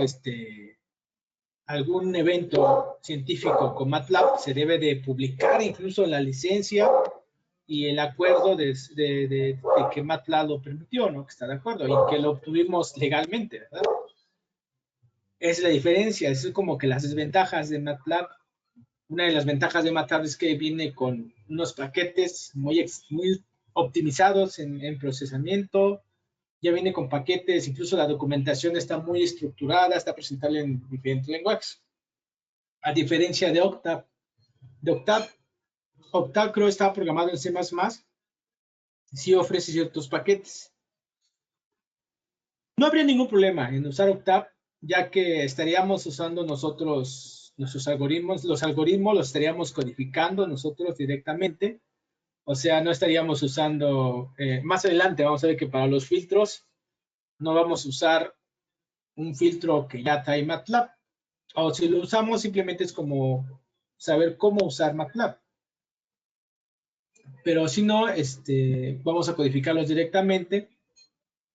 C: algún evento científico con MATLAB, se debe de publicar incluso la licencia y el acuerdo de que MATLAB lo permitió, ¿no? Que está de acuerdo y que lo obtuvimos legalmente, ¿verdad? Es la diferencia, es como que las desventajas de MATLAB. Una de las ventajas de MATLAB es que viene con unos paquetes muy optimizados en procesamiento, ya viene con paquetes, incluso la documentación está muy estructurada, está presentable en diferentes lenguajes. A diferencia de Octave creo está programado en C++, sí ofrece ciertos paquetes. No habría ningún problema en usar Octave, ya que estaríamos usando nosotros nuestros algoritmos, los algoritmos los estaríamos codificando nosotros directamente, o sea, no estaríamos usando, más adelante vamos a ver que para los filtros no vamos a usar un filtro que ya trae MATLAB, o si lo usamos simplemente es como saber cómo usar MATLAB. Pero si no, vamos a codificarlos directamente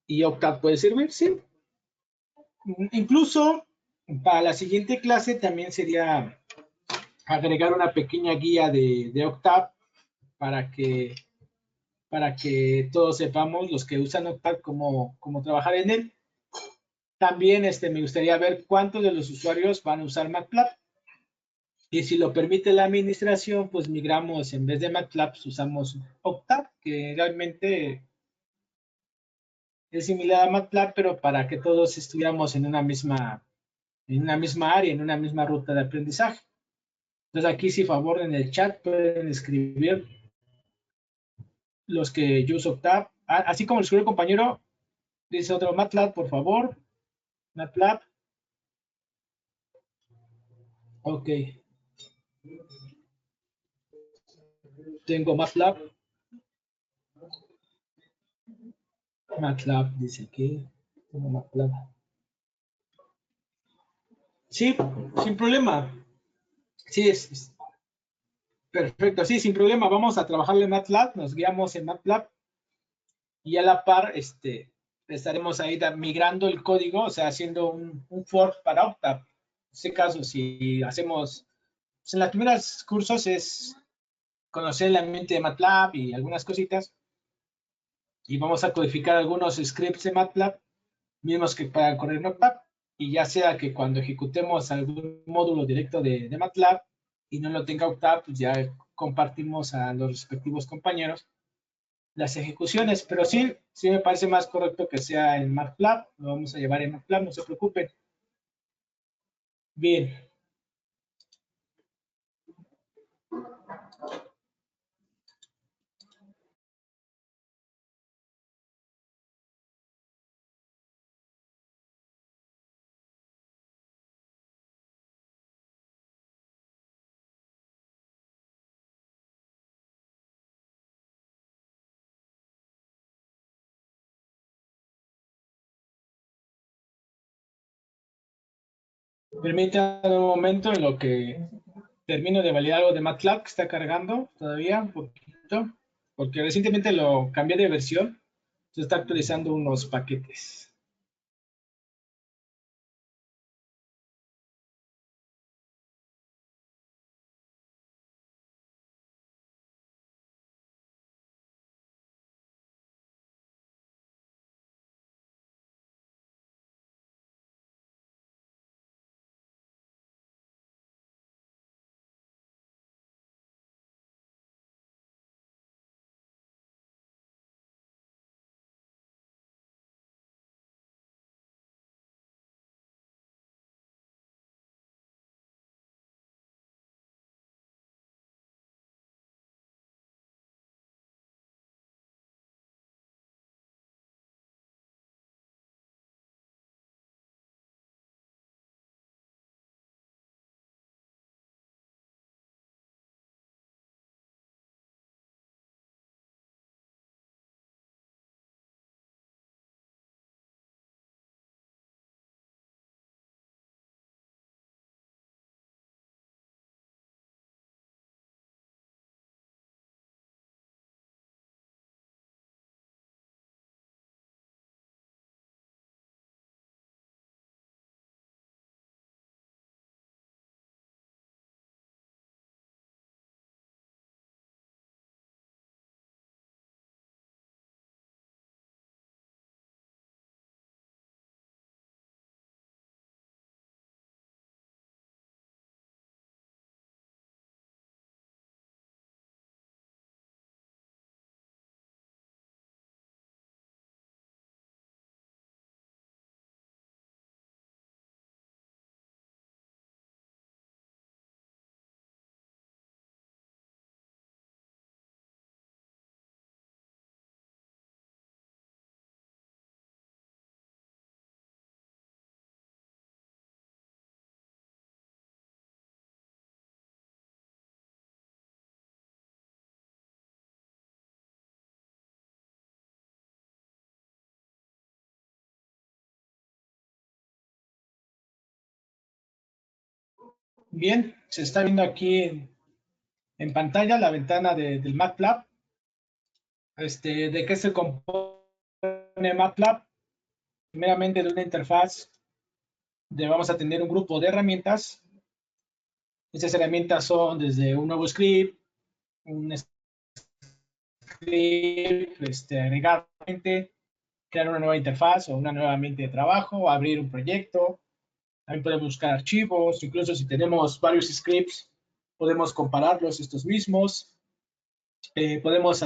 C: y Octave puede servir, sí. Incluso para la siguiente clase también sería agregar una pequeña guía de Octave para que, para que todos sepamos, los que usan Octave, cómo trabajar en él. También me gustaría ver cuántos de los usuarios van a usar MATLAB. Y si lo permite la administración, pues migramos, en vez de MATLAB, pues usamos Octave, que realmente es similar a MATLAB, pero para que todos estuviéramos en una misma área, en una misma ruta de aprendizaje. Entonces aquí, si favor, en el chat pueden escribir los que yo uso Octave. Así como lo escribió el compañero, dice otro MATLAB, por favor. MATLAB. Ok. Tengo MATLAB. MATLAB dice aquí. Tengo MATLAB. Sí, sin problema. Sí, es perfecto. Sí, sin problema. Vamos a trabajarle en MATLAB. Nos guiamos en MATLAB y a la par estaremos ahí migrando el código, o sea, haciendo un fork para Octave. En este caso, si hacemos, pues en los primeros cursos es conocer el ambiente de MATLAB y algunas cositas, y vamos a codificar algunos scripts de MATLAB, mismos que para correr en Octave, y ya sea que cuando ejecutemos algún módulo directo de MATLAB y no lo tenga Octave, pues ya compartimos a los respectivos compañeros las ejecuciones, pero sí me parece más correcto que sea en MATLAB, lo vamos a llevar en MATLAB, no se preocupen. Bien. Permítanme un momento en lo que termino de validar algo de MATLAB que está cargando todavía un poquito, porque recientemente lo cambié de versión, se está actualizando unos paquetes. Bien, se está viendo aquí en pantalla la ventana del MATLAB. ¿De qué se compone MATLAB? Primeramente de una interfaz donde vamos a tener un grupo de herramientas. Estas herramientas son desde un nuevo script, un script agregar, crear una nueva interfaz o una nueva ambiente de trabajo, abrir un proyecto. También podemos buscar archivos, incluso si tenemos varios scripts, podemos compararlos estos mismos. Podemos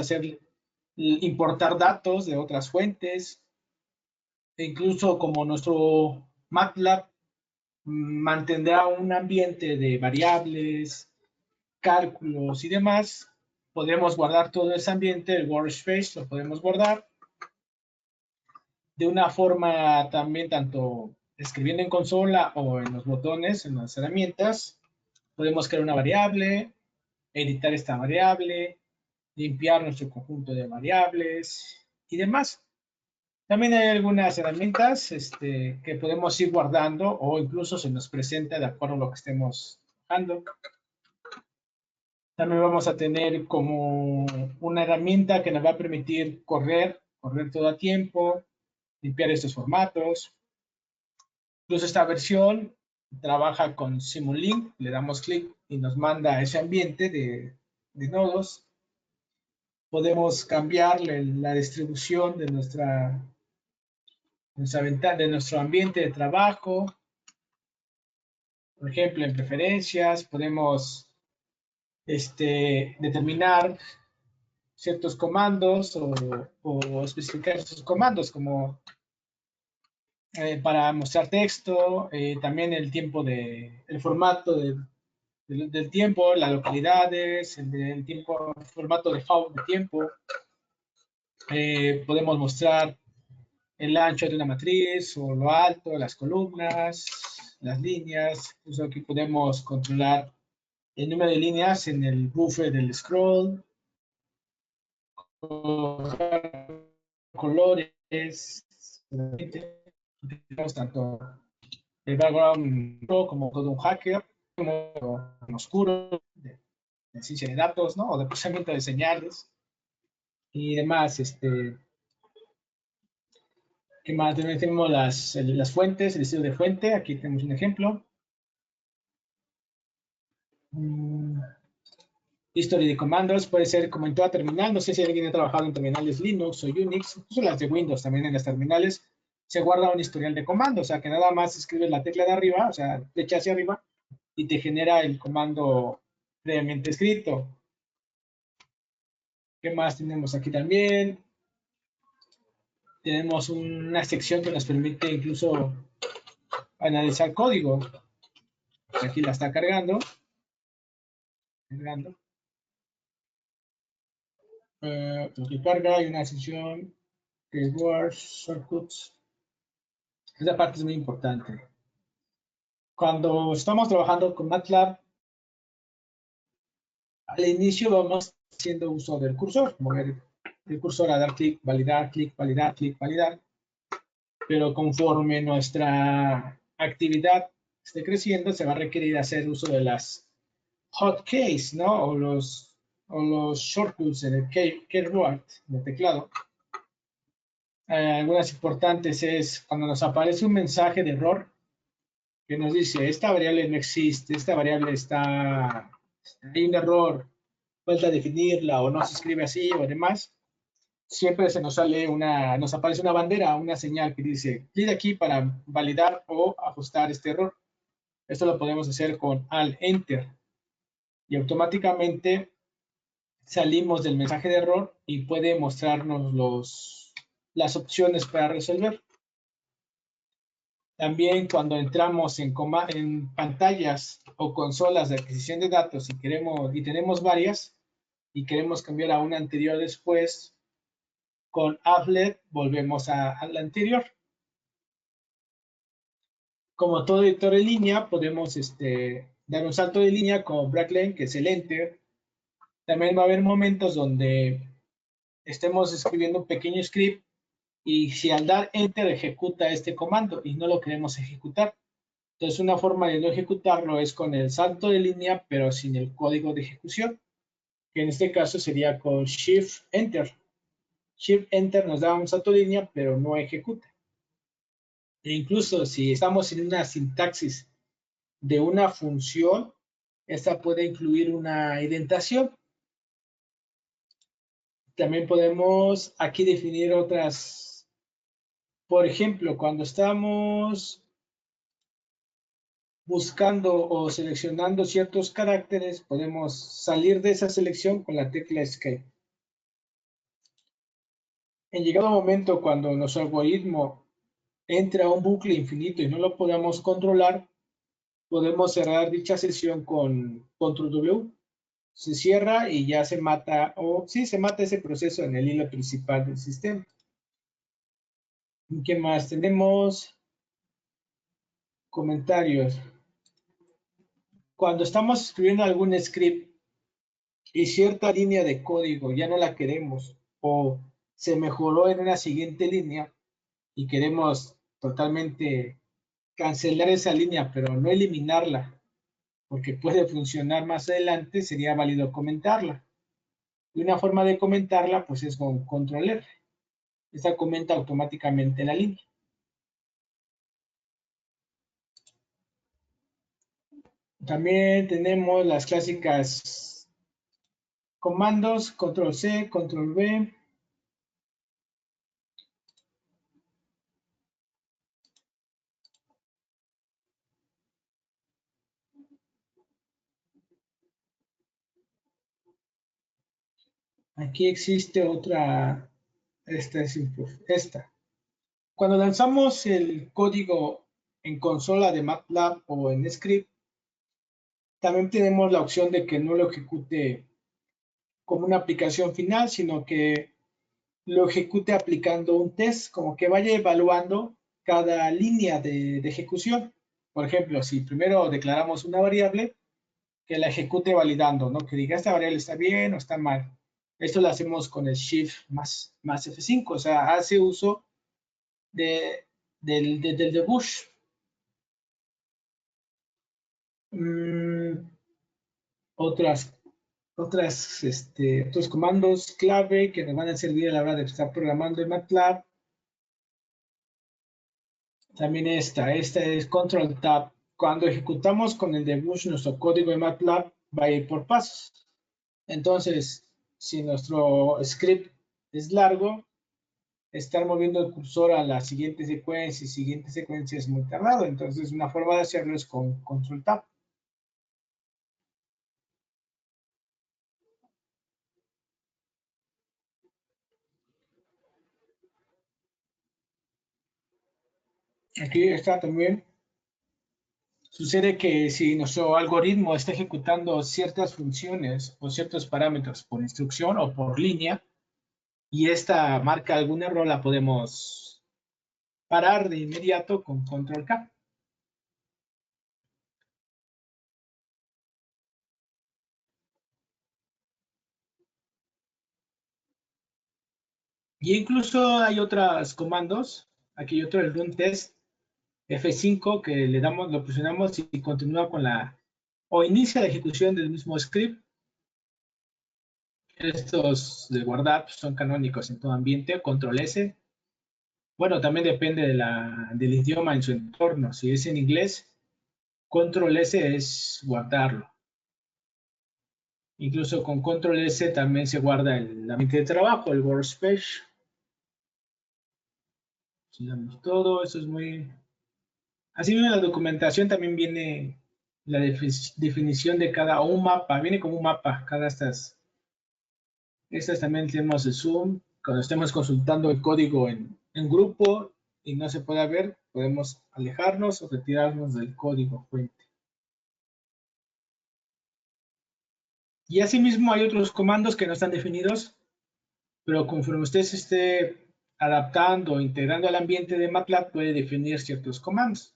C: importar datos de otras fuentes, e incluso como nuestro MATLAB mantendrá un ambiente de variables, cálculos y demás, podemos guardar todo ese ambiente, el workspace lo podemos guardar de una forma también tanto escribiendo en consola o en los botones, en las herramientas. Podemos crear una variable, editar esta variable, limpiar nuestro conjunto de variables y demás. También hay algunas herramientas que podemos ir guardando o incluso se nos presenta de acuerdo a lo que estemos trabajando. También vamos a tener como una herramienta que nos va a permitir correr todo a tiempo, limpiar estos formatos. Incluso esta versión trabaja con Simulink, le damos clic y nos manda a ese ambiente de nodos. Podemos cambiarle la distribución de de nuestro ambiente de trabajo. Por ejemplo, en preferencias podemos determinar ciertos comandos o especificar esos comandos como para mostrar texto, también el tiempo el formato del tiempo, las localidades, el tiempo, el formato de tiempo. Podemos mostrar el ancho de una matriz o lo alto, las columnas, las líneas. Incluso aquí podemos controlar el número de líneas en el buffer del scroll, colores, tenemos tanto el background como todo un hacker, como oscuro, de ciencia de datos, ¿no? O de procesamiento de señales y demás. ¿Qué más? También tenemos las fuentes, el estilo de fuente. Aquí tenemos un ejemplo. History de comandos puede ser como en toda terminal. No sé si alguien ha trabajado en terminales Linux o Unix, incluso las de Windows también en las terminales. Se guarda un historial de comandos, o sea que nada más escribes la tecla de arriba, o sea, flecha hacia arriba, y te genera el comando previamente escrito. ¿Qué más tenemos aquí también? Tenemos una sección que nos permite incluso analizar código. Aquí la está cargando. Lo que carga, hay una sección que es Word, Shortcuts. Esa parte es muy importante. Cuando estamos trabajando con MATLAB, al inicio vamos haciendo uso del cursor, mover el cursor a dar clic, validar, clic, validar, clic, validar. Pero conforme nuestra actividad esté creciendo, se va a requerir hacer uso de las hotkeys, ¿no? O los shortcuts en el keyboard del teclado. Algunas importantes es cuando nos aparece un mensaje de error que nos dice, esta variable no existe, esta variable hay un error, falta definirla o no se escribe así o demás, siempre nos aparece una bandera, una señal que dice, clic aquí para validar o ajustar este error. Esto lo podemos hacer con Alt Enter y automáticamente salimos del mensaje de error y puede mostrarnos las opciones para resolver. También cuando entramos en pantallas o consolas de adquisición de datos y tenemos varias y queremos cambiar a una anterior después, con Applet volvemos a la anterior. Como todo editor en línea, podemos dar un salto de línea con Bracklane, que es el Enter. También va a haber momentos donde estemos escribiendo un pequeño script y si al dar Enter ejecuta este comando y no lo queremos ejecutar, Entonces, una forma de no ejecutarlo es con el salto de línea, pero sin el código de ejecución, que en este caso sería con Shift Enter. Shift Enter nos da un salto de línea, pero no ejecuta. E incluso si estamos en una sintaxis de una función, esta puede incluir una indentación. También podemos aquí definir otras. Por ejemplo, cuando estamos buscando o seleccionando ciertos caracteres, podemos salir de esa selección con la tecla Escape. En llegado momento, cuando nuestro algoritmo entra a un bucle infinito y no lo podamos controlar, podemos cerrar dicha sesión con Control W. Se cierra y ya se mata, o sí, se mata ese proceso en el hilo principal del sistema. ¿Qué más tenemos? Comentarios. Cuando estamos escribiendo algún script y cierta línea de código ya no la queremos o se mejoró en una siguiente línea y queremos totalmente cancelar esa línea, pero no eliminarla, porque puede funcionar más adelante, sería válido comentarla. Y una forma de comentarla, pues es con Control F. Esta comenta automáticamente la línea. También tenemos las clásicas comandos, Control C, Control V. Aquí existe otra, esta. Cuando lanzamos el código en consola de MATLAB o en script, también tenemos la opción de que no lo ejecute como una aplicación final, sino que lo ejecute aplicando un test, como que vaya evaluando cada línea de ejecución. Por ejemplo, si primero declaramos una variable, que la ejecute validando, ¿no? Que diga esta variable está bien o está mal. Esto lo hacemos con el Shift más F5, o sea, hace uso del debug. Otros comandos clave que nos van a servir a la hora de estar programando en MATLAB. También esta es Control Tab. Cuando ejecutamos con el debug nuestro código en MATLAB va a ir por pasos. Entonces, si nuestro script es largo, estar moviendo el cursor a la siguiente secuencia es muy tardado. Entonces, una forma de hacerlo es con Control Tab. Aquí está también. Sucede que si nuestro algoritmo está ejecutando ciertas funciones o ciertos parámetros por instrucción o por línea y esta marca algún error, la podemos parar de inmediato con Control K. Y incluso hay otros comandos. Aquí hay otro, el run test F5, que le damos, lo presionamos y continúa con o inicia la ejecución del mismo script. Estos de guardar son canónicos en todo ambiente. Control S. Bueno, también depende del idioma en su entorno. Si es en inglés, Control S es guardarlo. Incluso con Control S también se guarda el ambiente de trabajo, el workspace. Sigamos todo, eso es muy... Así mismo en la documentación también viene la definición de cada, o un mapa, viene como un mapa, cada estas también tenemos el zoom, cuando estemos consultando el código en grupo y no se pueda ver, podemos alejarnos o retirarnos del código fuente. Y asimismo hay otros comandos que no están definidos, pero conforme usted se esté adaptando o integrando al ambiente de MATLAB, puede definir ciertos comandos.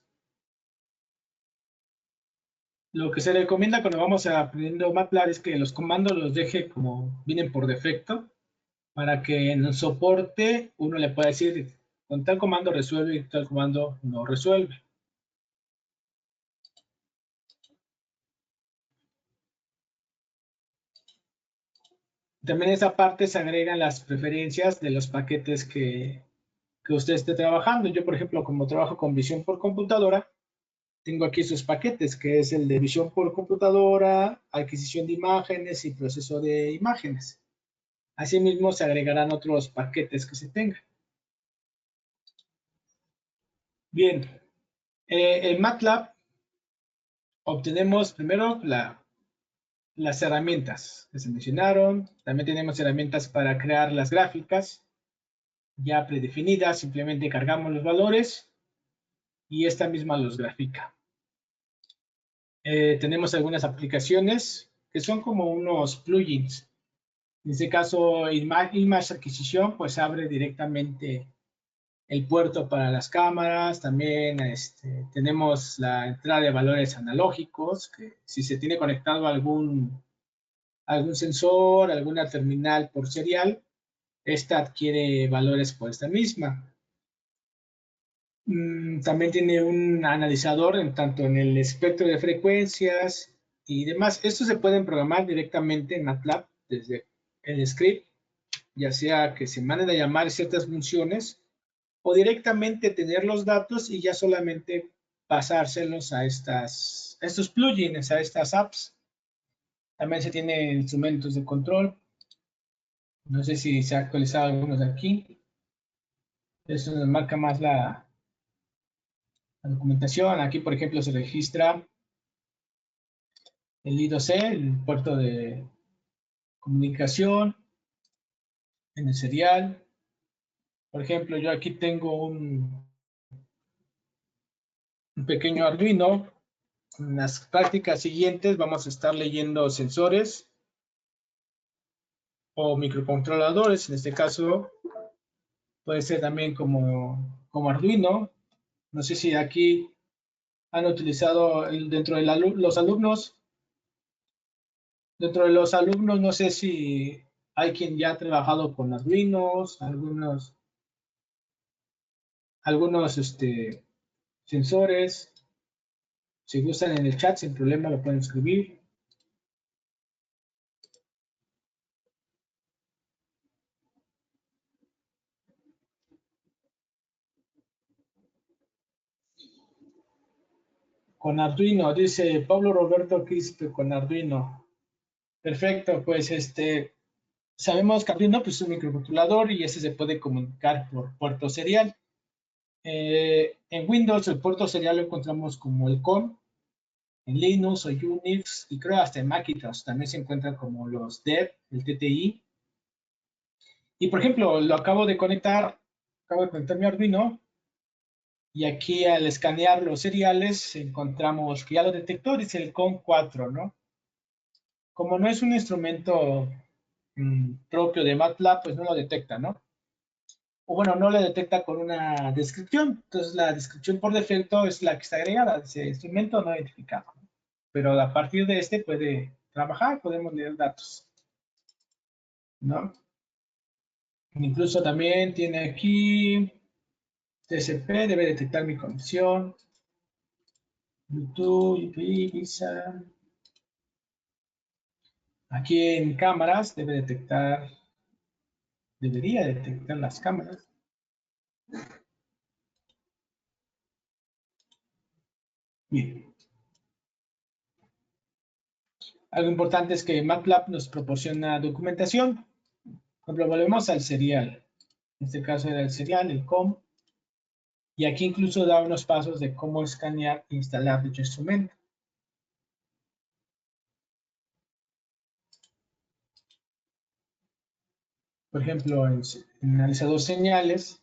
C: Lo que se recomienda cuando vamos aprendiendo MATLAB es que los comandos los deje como vienen por defecto, para que en el soporte uno le pueda decir con tal comando resuelve y tal comando no resuelve. También en esa parte se agregan las preferencias de los paquetes que usted esté trabajando. Yo, por ejemplo, como trabajo con visión por computadora, tengo aquí sus paquetes, que es el de visión por computadora, adquisición de imágenes y proceso de imágenes. Asimismo, se agregarán otros paquetes que se tengan. Bien, en MATLAB obtenemos primero las herramientas que se mencionaron. También tenemos herramientas para crear las gráficas ya predefinidas. Simplemente cargamos los valores y esta misma los grafica. Tenemos algunas aplicaciones que son como unos plugins. En este caso, Image Acquisition, pues abre directamente el puerto para las cámaras. También tenemos la entrada de valores analógicos, que si se tiene conectado algún sensor, alguna terminal por serial, esta adquiere valores por esta misma. También tiene un analizador tanto en el espectro de frecuencias y demás. Estos se pueden programar directamente en MATLAB desde el script, ya sea que se manden a llamar ciertas funciones o directamente tener los datos y ya solamente pasárselos a estos plugins, a estas apps. También se tienen instrumentos de control. No sé si se ha actualizado algunos de aquí. Esto nos marca más la documentación. Aquí, por ejemplo, se registra el I2C, el puerto de comunicación, en el serial. Por ejemplo, yo aquí tengo un pequeño Arduino. En las prácticas siguientes vamos a estar leyendo sensores o microcontroladores. En este caso puede ser también como Arduino. No sé si aquí han utilizado dentro de los alumnos, no sé si hay quien ya ha trabajado con Arduinos, algunos sensores. Si gustan en el chat, sin problema lo pueden escribir. Con Arduino, dice Pablo Roberto Quispe, con Arduino. Perfecto, pues sabemos que Arduino pues, es un microcontrolador y ese se puede comunicar por puerto serial. En Windows el puerto serial lo encontramos como el COM, en Linux o Unix y creo hasta en Macintosh también se encuentran como los DEV, el TTI. Y por ejemplo, acabo de conectar mi Arduino y aquí al escanear los seriales encontramos que ya lo detectó, dice el COM4, ¿no? Como no es un instrumento propio de MATLAB, pues no lo detecta, ¿no? O bueno, no lo detecta con una descripción. Entonces la descripción por defecto es la que está agregada, dice instrumento no identificado. Pero a partir de puede trabajar, podemos leer datos, ¿no? Incluso también tiene aquí TCP, debe detectar mi conexión. YouTube, Visa. Aquí en cámaras debería detectar las cámaras. Bien. Algo importante es que MATLAB nos proporciona documentación. Por ejemplo, volvemos al serial. En este caso era el serial, el COM. Y aquí incluso da unos pasos de cómo escanear e instalar dicho instrumento. Por ejemplo, en analizador señales,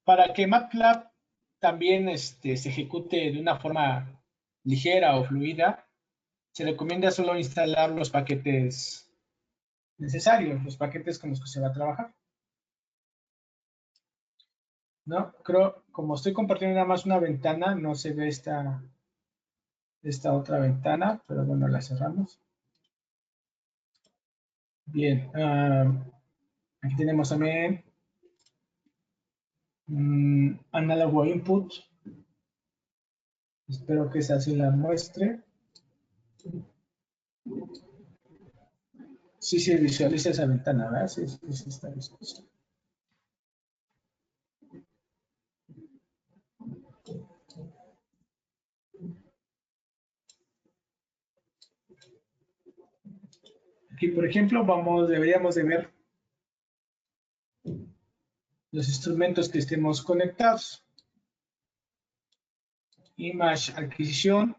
C: para que MATLAB también se ejecute de una forma ligera o fluida, se recomienda solo instalar los paquetes necesarios, los paquetes con los que se va a trabajar. ¿No? Creo, como estoy compartiendo nada más una ventana, no se ve esta otra ventana, pero bueno, la cerramos. Bien, aquí tenemos también análogo input. Espero que esa sí la muestre. Sí, sí, visualiza esa ventana, ¿verdad? Sí, sí, sí, está visualizando. Aquí, por ejemplo, deberíamos de ver los instrumentos que estemos conectados. Image adquisición.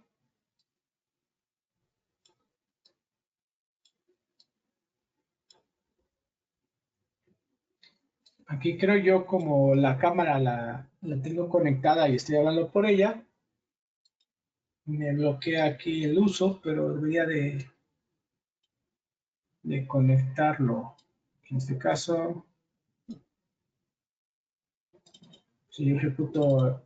C: Aquí creo yo como la cámara la tengo conectada y estoy hablando por ella, me bloquea aquí el uso, pero debería de conectarlo. En este caso, si yo ejecuto,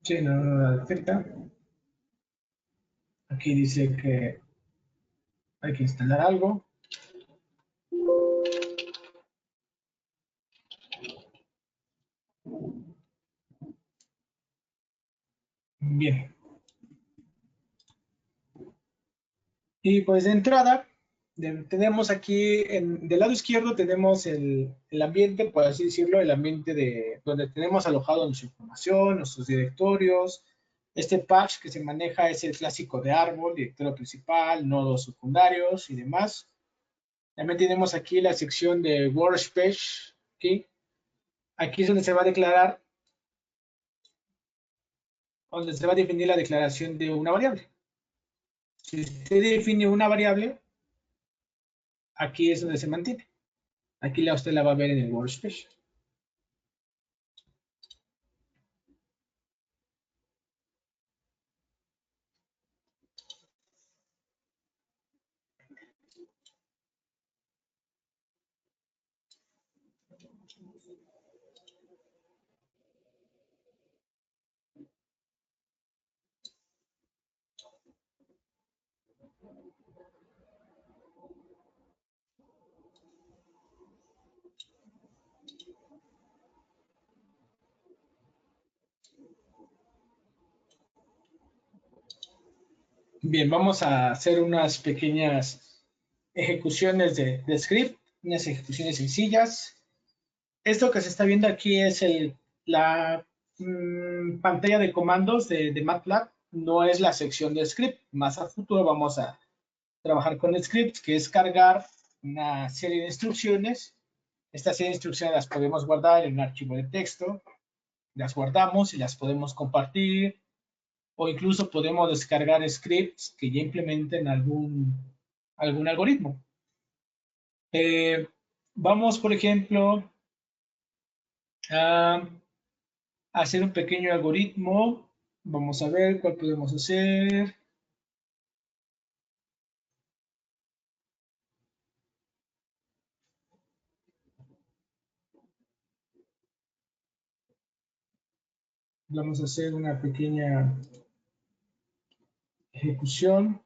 C: sí, no la detecta. Aquí dice que hay que instalar algo. Bien. Y pues de entrada, tenemos aquí, del lado izquierdo tenemos el ambiente, por así decirlo, el ambiente de donde tenemos alojado nuestra información, nuestros directorios. Este patch que se maneja es el clásico de árbol, directorio principal, nodos secundarios y demás. También tenemos aquí la sección de workspace. ¿Okay? Aquí es donde se va a declarar, donde se va a definir la declaración de una variable. Si usted define una variable, aquí es donde se mantiene. Aquí usted la va a ver en el workspace. Bien, vamos a hacer unas pequeñas ejecuciones de script, unas ejecuciones sencillas. Esto que se está viendo aquí es la pantalla de comandos de MATLAB, no es la sección de script. Más a futuro vamos a trabajar con scripts, que es cargar una serie de instrucciones. Esta serie de instrucciones las podemos guardar en un archivo de texto, las guardamos y las podemos compartir, o incluso podemos descargar scripts que ya implementen algún algoritmo. Vamos, por ejemplo, a hacer un pequeño algoritmo. Vamos a ver cuál podemos hacer. Vamos a hacer una pequeña ejecución.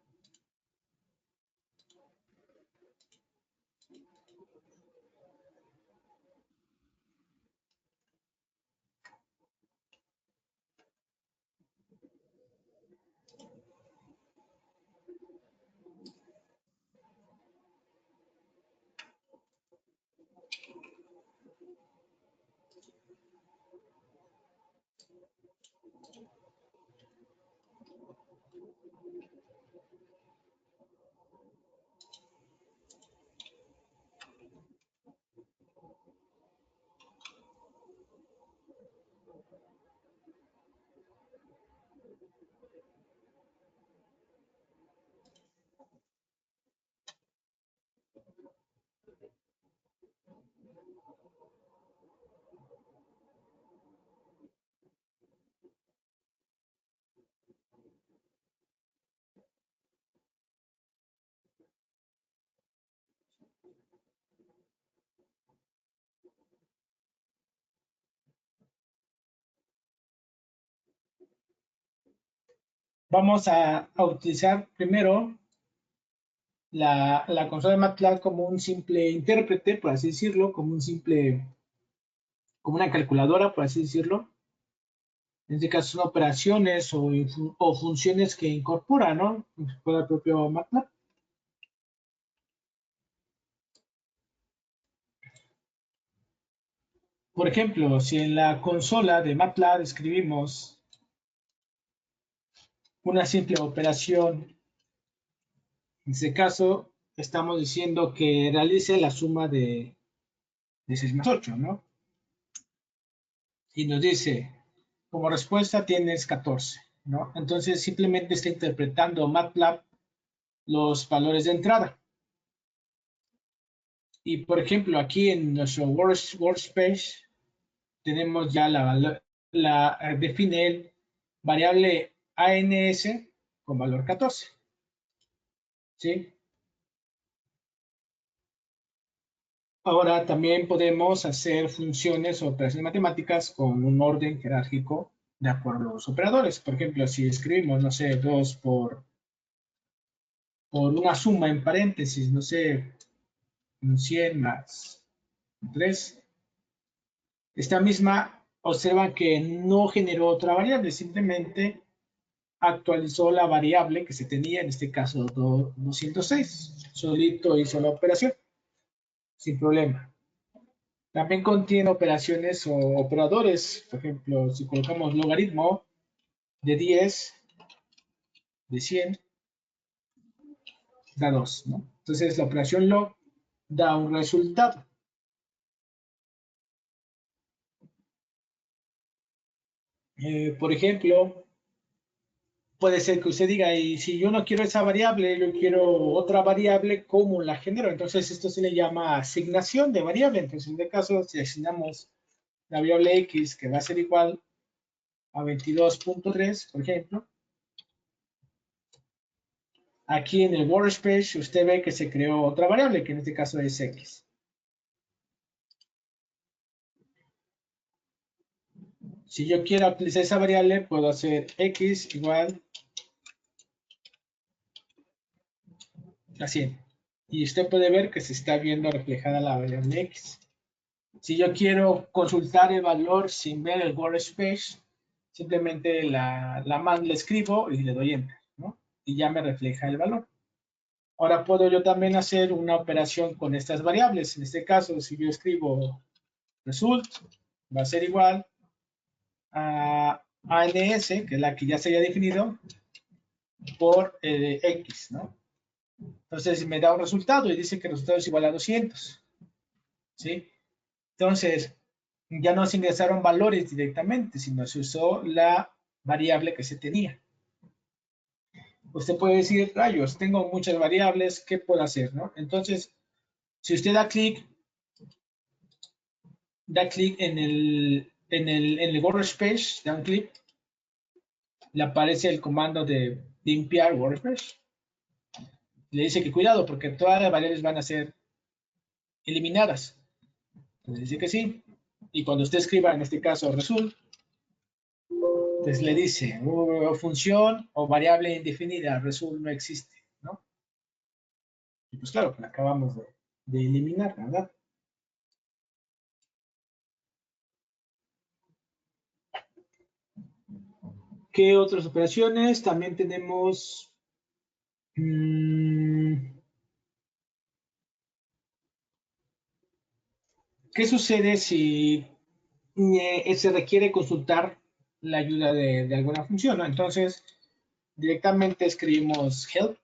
C: Vamos a utilizar primero la consola de MATLAB como un simple intérprete, por así decirlo, como una calculadora, por así decirlo. En este caso son operaciones o funciones que incorpora, ¿no? Incorpora el propio MATLAB. Por ejemplo, si en la consola de MATLAB escribimos una simple operación, en este caso estamos diciendo que realice la suma de 6 más 8, ¿no? Y nos dice, como respuesta tienes 14, ¿no? Entonces simplemente está interpretando MATLAB los valores de entrada. Y por ejemplo, aquí en nuestro workspace tenemos ya define el variable ANS con valor 14. ¿Sí? Ahora también podemos hacer funciones o operaciones matemáticas con un orden jerárquico de acuerdo a los operadores. Por ejemplo, si escribimos, no sé, 2 por una suma en paréntesis, no sé, 100 más 3, esta misma observan que no generó otra variable, simplemente actualizó la variable que se tenía, en este caso 206, solito hizo la operación, sin problema. También contiene operaciones o operadores, por ejemplo, si colocamos logaritmo de 10, de 100, da 2, ¿no? Entonces la operación log da un resultado. Por ejemplo, puede ser que usted diga, y si yo no quiero esa variable, yo quiero otra variable, ¿cómo la genero? Entonces esto se le llama asignación de variable. Entonces en este caso, si asignamos la variable x, que va a ser igual a 22.3, por ejemplo, aquí en el workspace usted ve que se creó otra variable, que en este caso es x. Si yo quiero utilizar esa variable, puedo hacer x igual a 100. Y usted puede ver que se está viendo reflejada la variable x. Si yo quiero consultar el valor sin ver el workspace, simplemente la escribo y le doy enter, ¿no? Y ya me refleja el valor. Ahora puedo yo también hacer una operación con estas variables. En este caso, si yo escribo result, va a ser igual a ANS, que es la que ya se haya definido, por X, ¿no? Entonces me da un resultado y dice que el resultado es igual a 200, ¿sí? Entonces, ya no se ingresaron valores directamente, sino se usó la variable que se tenía. Usted puede decir, rayos, tengo muchas variables, ¿qué puedo hacer, no? Entonces, si usted da clic en el workspace, da un clic, le aparece el comando de limpiar workspace. Le dice que cuidado porque todas las variables van a ser eliminadas. Entonces dice que sí. Y cuando usted escriba, en este caso, result, pues le dice, función o variable indefinida, result no existe, ¿no? Y pues claro, la acabamos de eliminar, ¿verdad? ¿Qué otras operaciones? También tenemos... ¿qué sucede si se requiere consultar la ayuda de alguna función, ¿no? Entonces, directamente escribimos help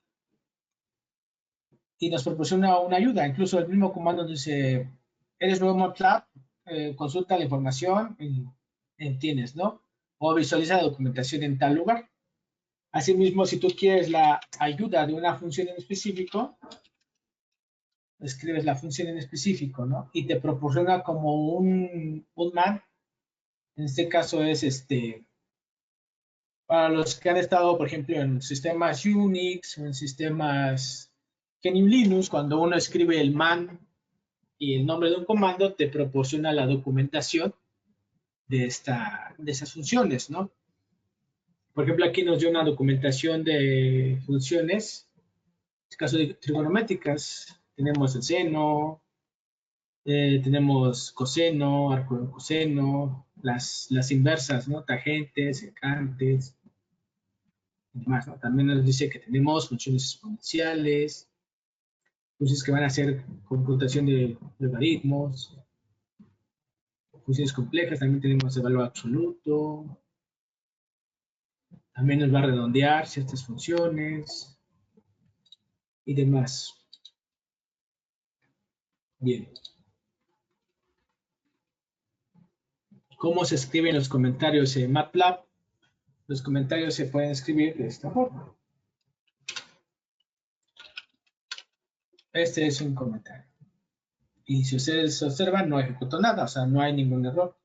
C: y nos proporciona una ayuda. Incluso el mismo comando dice, eres nuevo en MATLAB, consulta la información en tienes, ¿no? O visualiza la documentación en tal lugar. Asimismo, si tú quieres la ayuda de una función en específico, escribes la función en específico, ¿no? Y te proporciona como un man. En este caso es para los que han estado, por ejemplo, en sistemas Unix o en sistemas GNU Linux, cuando uno escribe el man y el nombre de un comando, te proporciona la documentación de esas funciones, ¿no? Por ejemplo, aquí nos dio una documentación de funciones este caso de trigonométricas, tenemos el seno, tenemos coseno, arco de coseno, las inversas, ¿no? Tangentes, secantes, y demás, ¿no? También nos dice que tenemos funciones exponenciales, funciones que van a hacer computación de logaritmos, funciones complejas, también tenemos el valor absoluto, también nos va a redondear ciertas funciones y demás. Bien. ¿Cómo se escriben los comentarios en MATLAB? Los comentarios se pueden escribir de esta forma. Este es un comentario. Y si ustedes observan, no ejecuto nada, o sea, no hay ningún error.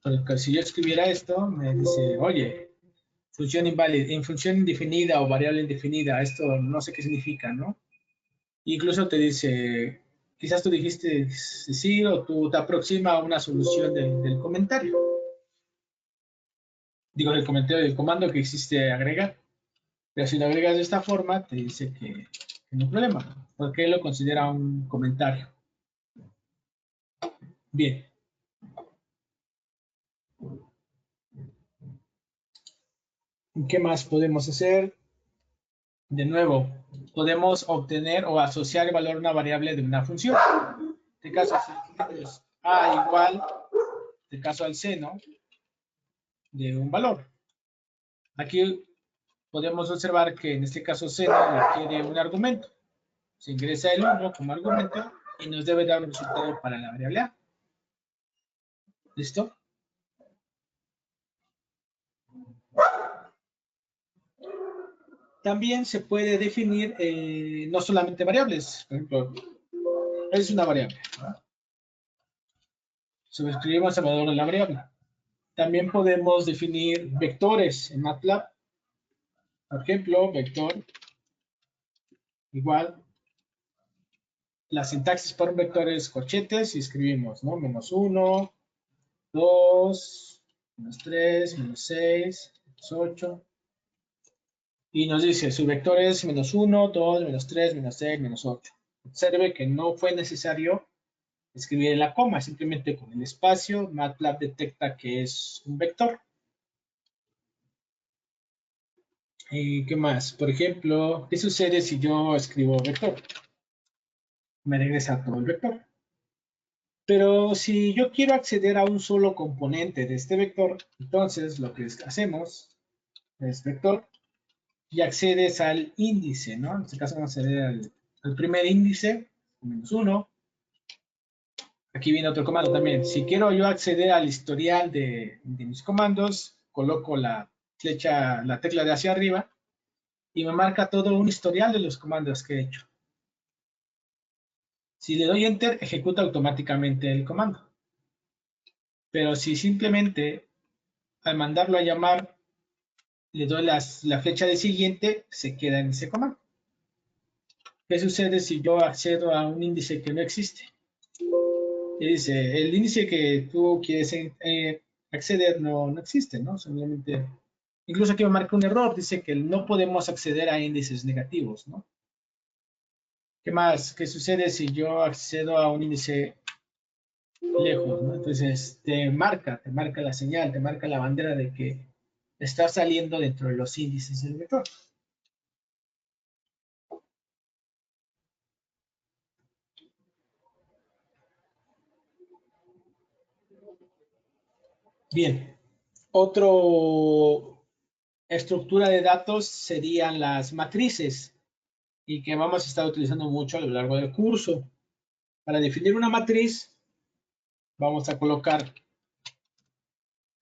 C: Porque si yo escribiera esto, me dice, oye, función inválida, en función indefinida o variable indefinida, esto no sé qué significa, ¿no? Incluso te dice, quizás tú dijiste sí o tú te aproxima a una solución del comentario. Digo, del comentario del comando que existe agregar. Pero si lo agregas de esta forma, te dice que no hay problema, porque lo considera un comentario. Bien. ¿Qué más podemos hacer? De nuevo, podemos obtener o asociar el valor a una variable de una función. En este caso, si es a igual, en este caso al seno de un valor. Aquí podemos observar que en este caso seno requiere un argumento. Se ingresa el 1 como argumento y nos debe dar un resultado para la variable a. ¿Listo? También se puede definir no solamente variables. Por ejemplo, es una variable. Subescribimos el valor de la variable. También podemos definir vectores en MATLAB. Por ejemplo, vector igual. La sintaxis para un vector es corchetes y escribimos, ¿no? Menos 1, 2, menos 3, menos 6, menos 8. Y nos dice, su vector es menos 1, 2, menos 3, menos 6, menos 8. Observe que no fue necesario escribir en la coma, simplemente con el espacio, MATLAB detecta que es un vector. ¿Y qué más? Por ejemplo, ¿qué sucede si yo escribo vector? Me regresa todo el vector. Pero si yo quiero acceder a un solo componente de este vector, entonces lo que hacemos es vector y accedes al índice, ¿no? En este caso vamos a acceder al primer índice, menos 1. Aquí viene otro comando también. Si quiero yo acceder al historial de mis comandos, coloco la flecha, la tecla de hacia arriba y me marca todo un historial de los comandos que he hecho. Si le doy Enter, ejecuta automáticamente el comando. Pero si simplemente al mandarlo a llamar le doy la flecha de siguiente, se queda en ese comando. ¿Qué sucede si yo accedo a un índice que no existe? Y dice, el índice que tú quieres acceder no existe, ¿no? Simplemente, incluso aquí me marca un error, dice que no podemos acceder a índices negativos, ¿no? ¿Qué más? ¿Qué sucede si yo accedo a un índice lejos, ¿no? Entonces te marca la señal, te marca la bandera de que está saliendo dentro de los índices del vector. Bien, otro estructura de datos serían las matrices y que vamos a estar utilizando mucho a lo largo del curso. Para definir una matriz, vamos a colocar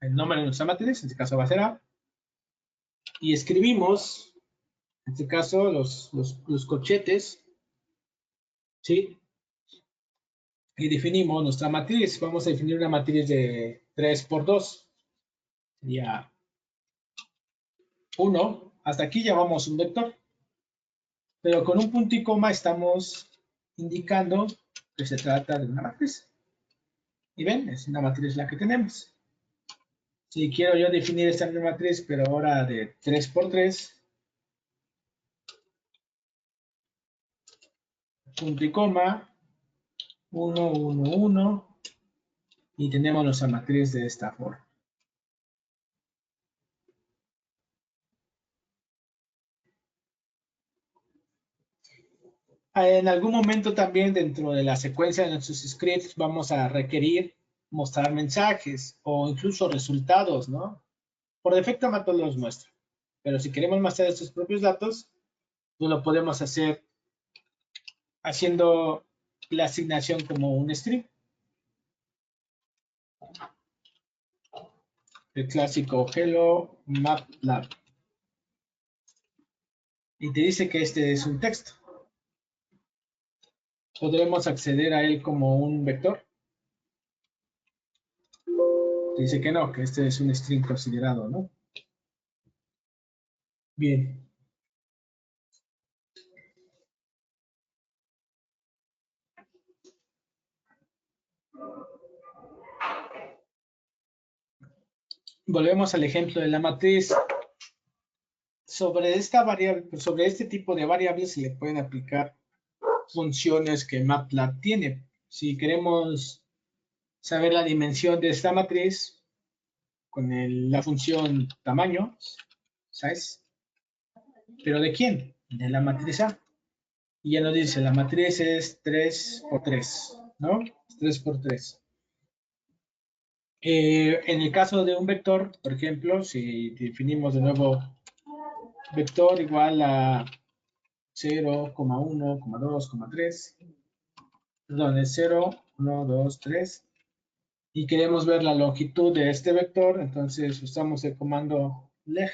C: el nombre de nuestra matriz, en este caso va a ser A, y escribimos, en este caso, los corchetes, ¿sí? Y definimos nuestra matriz. Vamos a definir una matriz de 3 por 2. Sería 1. Hasta aquí llamamos un vector. Pero con un punto y coma estamos indicando que se trata de una matriz. Y ven, es una matriz la que tenemos. Si quiero yo definir esta misma matriz, pero ahora de 3 por 3, punto y coma, 1, 1, 1, y tenemos nuestra matriz de esta forma. En algún momento también dentro de la secuencia de nuestros scripts vamos a requerir mostrar mensajes o incluso resultados, ¿no? Por defecto Matplotlib los muestra, pero si queremos mostrar estos propios datos, pues lo podemos hacer haciendo la asignación como un string. El clásico hello Matlab. Y te dice que este es un texto. ¿Podremos acceder a él como un vector? Te dice que no, que este es un string considerado, ¿no? Bien. Volvemos al ejemplo de la matriz. Sobre esta variable, sobre este tipo de variables se le pueden aplicar funciones que MATLAB tiene. Si queremos saber la dimensión de esta matriz con la función tamaño, size, ¿pero de quién? De la matriz A. Y ya nos dice, la matriz es 3 por 3, ¿no? 3 por 3. En el caso de un vector, por ejemplo, si definimos de nuevo vector igual a 0, 1, 2, 3, perdón, es 0, 1, 2, 3, y queremos ver la longitud de este vector, entonces usamos el comando leg,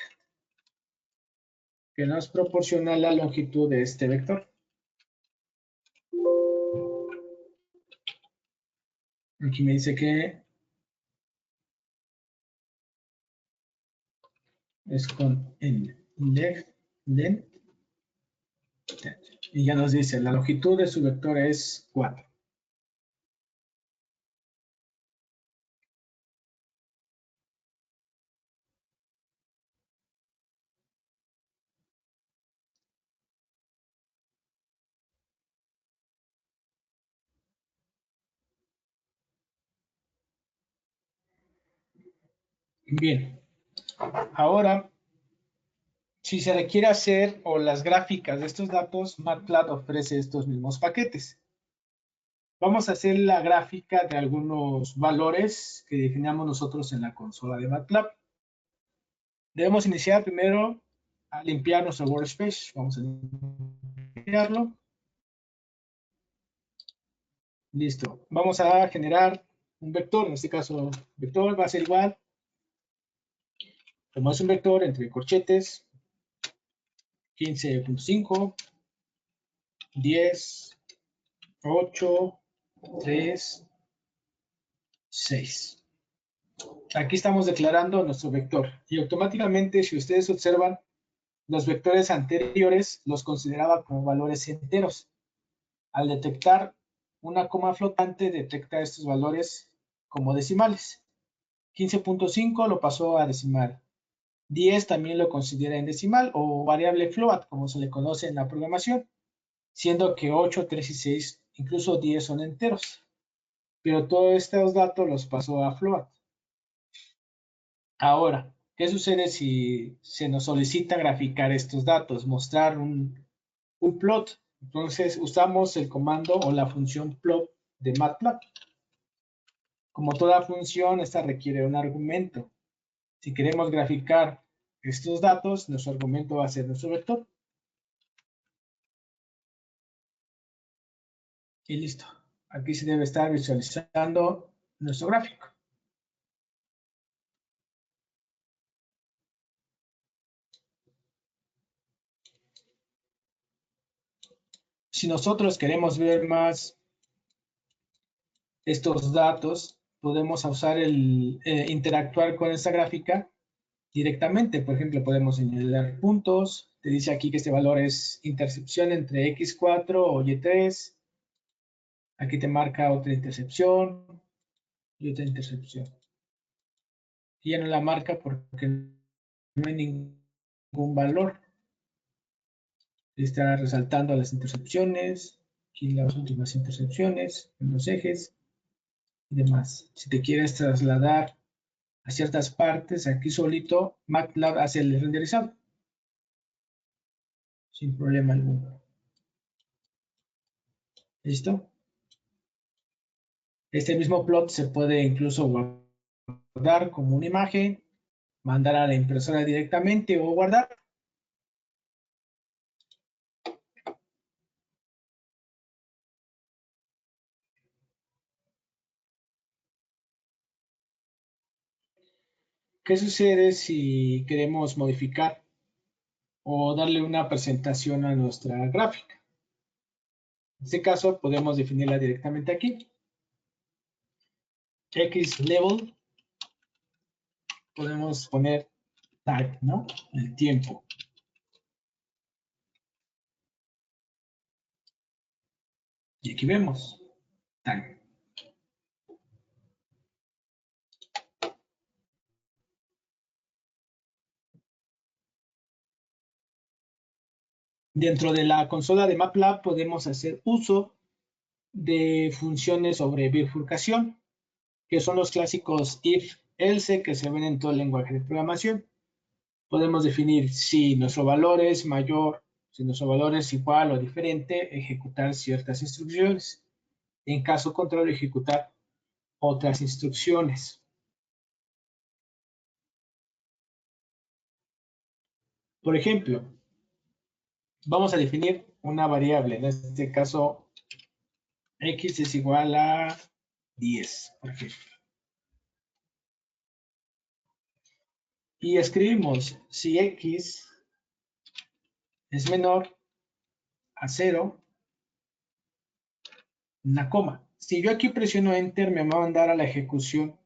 C: que nos proporciona la longitud de este vector. Aquí me dice que es con el leg, len, y ya nos dice la longitud de su vector es 4. Bien, ahora, si se requiere hacer o las gráficas de estos datos, MATLAB ofrece estos mismos paquetes. Vamos a hacer la gráfica de algunos valores que definamos nosotros en la consola de MATLAB. Debemos iniciar primero a limpiar nuestro workspace. Vamos a limpiarlo. Listo. Vamos a generar un vector. En este caso, vector va a ser igual. Tomamos un vector entre corchetes 15.5, 10, 8, 3, 6. Aquí estamos declarando nuestro vector y automáticamente, si ustedes observan, los vectores anteriores los consideraba como valores enteros. Al detectar una coma flotante, detecta estos valores como decimales. 15.5 lo pasó a decimal. 10 también lo considera en decimal o variable float, como se le conoce en la programación, siendo que 8, 3 y 6, incluso 10 son enteros. Pero todos estos datos los pasó a float. Ahora, ¿qué sucede si se nos solicita graficar estos datos, mostrar un plot? Entonces usamos el comando o la función plot de MATLAB. Como toda función, esta requiere un argumento. Si queremos graficar estos datos, nuestro argumento va a ser nuestro vector. Y listo. Aquí se debe estar visualizando nuestro gráfico. Si nosotros queremos ver más estos datos, podemos usar interactuar con esta gráfica directamente. Por ejemplo, podemos señalar puntos. Te dice aquí que este valor es intercepción entre X4 o Y3. Aquí te marca otra intercepción y otra intercepción. Y ya no la marca porque no hay ningún valor. Está resaltando las intercepciones Aquí las últimas intersecciones en los ejes y demás. Si te quieres trasladar a ciertas partes, aquí solito MATLAB hace el renderizado sin problema alguno. ¿Listo? Este mismo plot se puede incluso guardar como una imagen, mandar a la impresora directamente o guardar. ¿Qué sucede si queremos modificar o darle una presentación a nuestra gráfica? En este caso podemos definirla directamente aquí. XLevel, podemos poner time, ¿no? El tiempo. Y aquí vemos time. Dentro de la consola de MATLAB podemos hacer uso de funciones sobre bifurcación, que son los clásicos if, else, que se ven en todo el lenguaje de programación. Podemos definir si nuestro valor es mayor, si nuestro valor es igual o diferente, ejecutar ciertas instrucciones. En caso contrario, ejecutar otras instrucciones. Por ejemplo, vamos a definir una variable, en este caso x es igual a 10, por ejemplo. Y escribimos si x es menor a 0, una coma. Si yo aquí presiono Enter, me va a mandar a la ejecución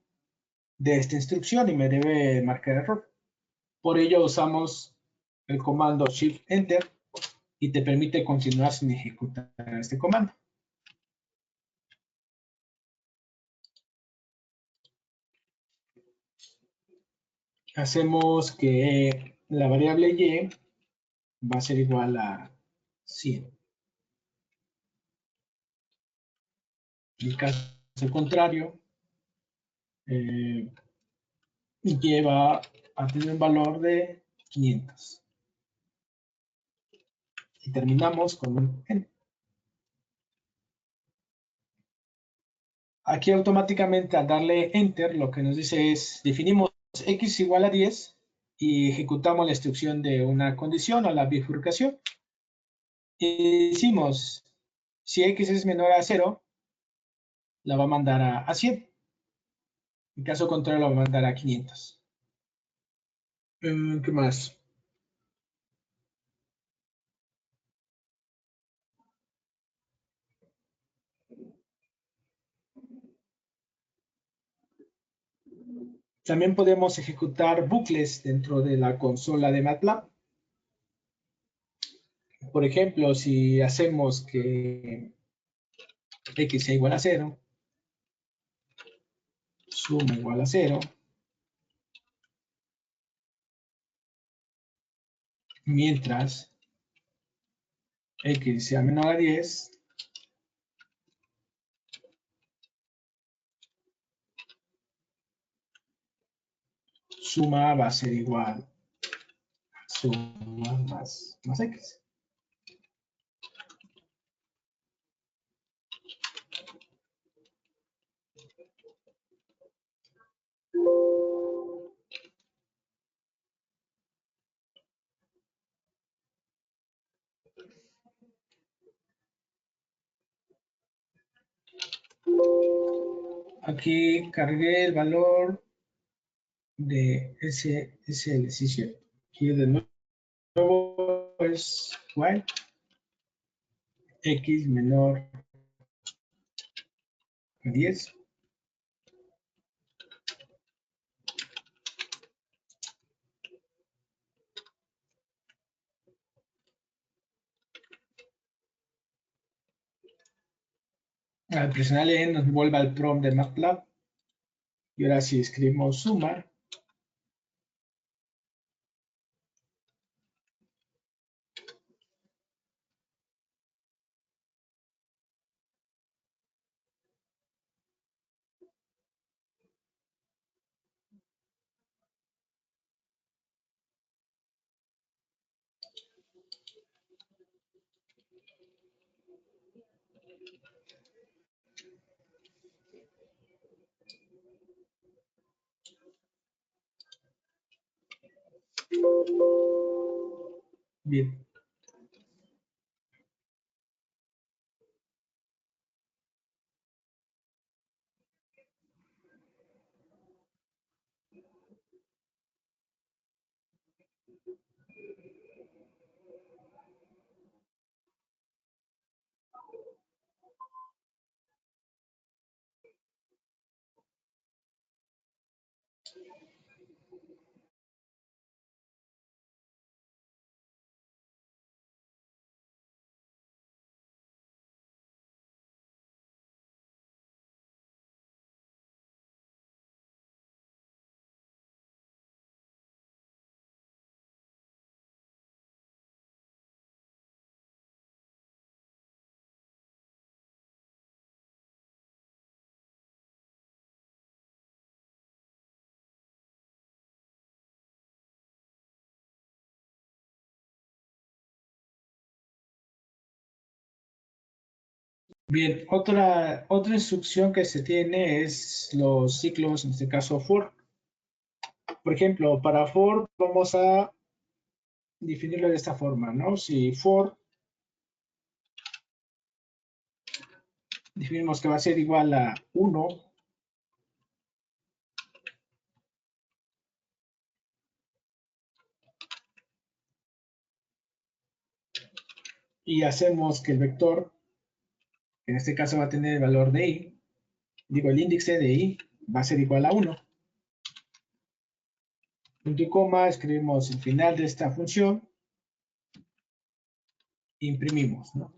C: de esta instrucción y me debe marcar error. Por ello usamos el comando Shift Enter y te permite continuar sin ejecutar este comando. Hacemos que la variable y va a ser igual a 100. En el caso contrario, y va a tener un valor de 500. Y terminamos con un n. Aquí automáticamente al darle Enter, lo que nos dice es, definimos x igual a 10 y ejecutamos la instrucción de una condición o la bifurcación. Y decimos, si x es menor a 0, la va a mandar a 100. En caso contrario, la va a mandar a 500. ¿Qué más? También podemos ejecutar bucles dentro de la consola de MATLAB. Por ejemplo, si hacemos que x sea igual a 0, suma igual a 0, mientras x sea menor a 10, suma va a ser igual a suma más x. Aquí cargué el valor de SL, sí, cierto. Aquí de nuevo es igual x menor a 10. Al presionar N nos vuelve al prompt de MATLAB. Y ahora si escribimos suma, Bien. Bien, otra instrucción que se tiene es los ciclos, en este caso for. Por ejemplo, para for vamos a definirlo de esta forma, ¿no? Si for definimos que va a ser igual a 1 y hacemos que el vector, que en este caso va a tener el valor de i, digo el índice de i, va a ser igual a 1. Punto y coma, escribimos el final de esta función, imprimimos, ¿no?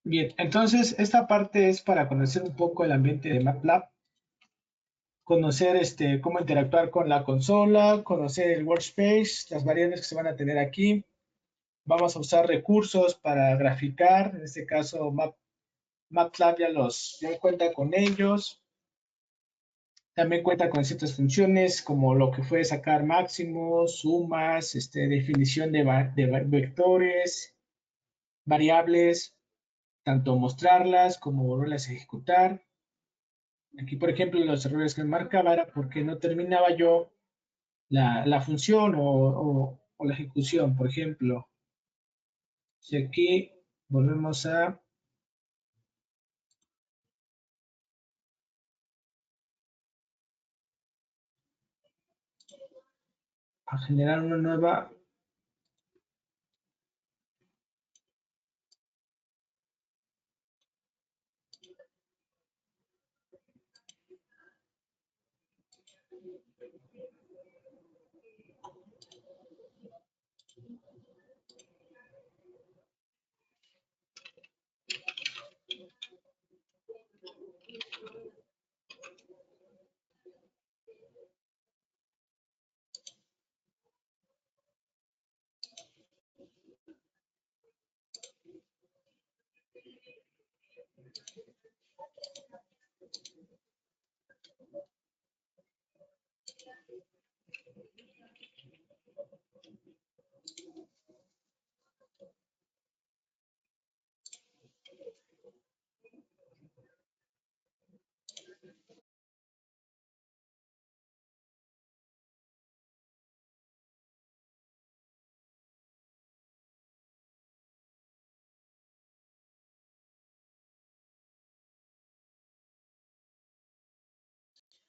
C: Bien, entonces esta parte es para conocer un poco el ambiente de MATLAB, conocer cómo interactuar con la consola, conocer el workspace, las variables que se van a tener aquí. Vamos a usar recursos para graficar, en este caso MATLAB ya cuenta con ellos. También cuenta con ciertas funciones como lo que fue sacar máximos, sumas, definición de vectores, variables, tanto mostrarlas como volverlas a ejecutar. Aquí, por ejemplo, los errores que marcaba era porque no terminaba yo la función o la ejecución. Por ejemplo, si aquí volvemos a generar una nueva.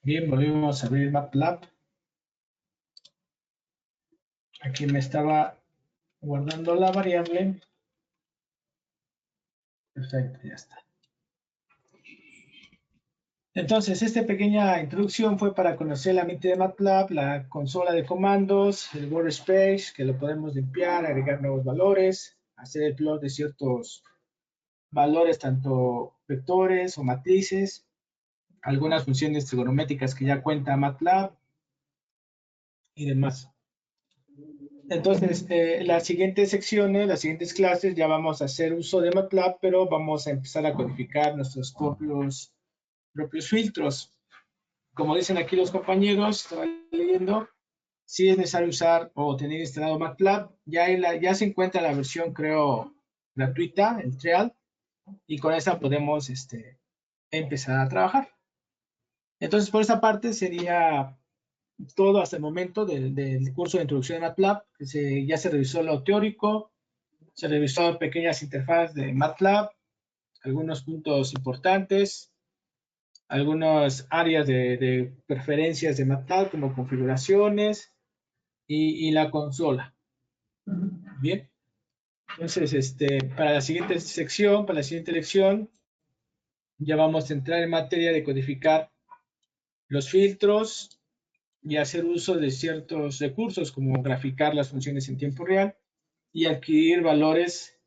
C: Bien, volvimos a abrir MATLAB. Aquí me estaba guardando la variable. Perfecto, ya está. Entonces, esta pequeña introducción fue para conocer la mente de MATLAB, la consola de comandos, el workspace, que lo podemos limpiar, agregar nuevos valores, hacer el plot de ciertos valores, tanto vectores o matrices, algunas funciones trigonométricas que ya cuenta MATLAB y demás. Entonces, las siguientes secciones, las siguientes clases, ya vamos a hacer uso de MATLAB, pero vamos a empezar a codificar nuestros propios filtros. Como dicen aquí los compañeros, estaba leyendo, si es necesario usar o tener instalado MATLAB, ya se encuentra la versión, creo, gratuita, el trial, y con esa podemos empezar a trabajar. Entonces, por esa parte sería todo hasta el momento del curso de introducción de MATLAB. Ya se revisó lo teórico, se revisó pequeñas interfaces de MATLAB, algunos puntos importantes, algunas áreas de preferencias de MATLAB como configuraciones y la consola. Bien, entonces para la siguiente sección, para la siguiente lección, ya vamos a entrar en materia de codificar los filtros y hacer uso de ciertos recursos como graficar las funciones en tiempo real y adquirir valores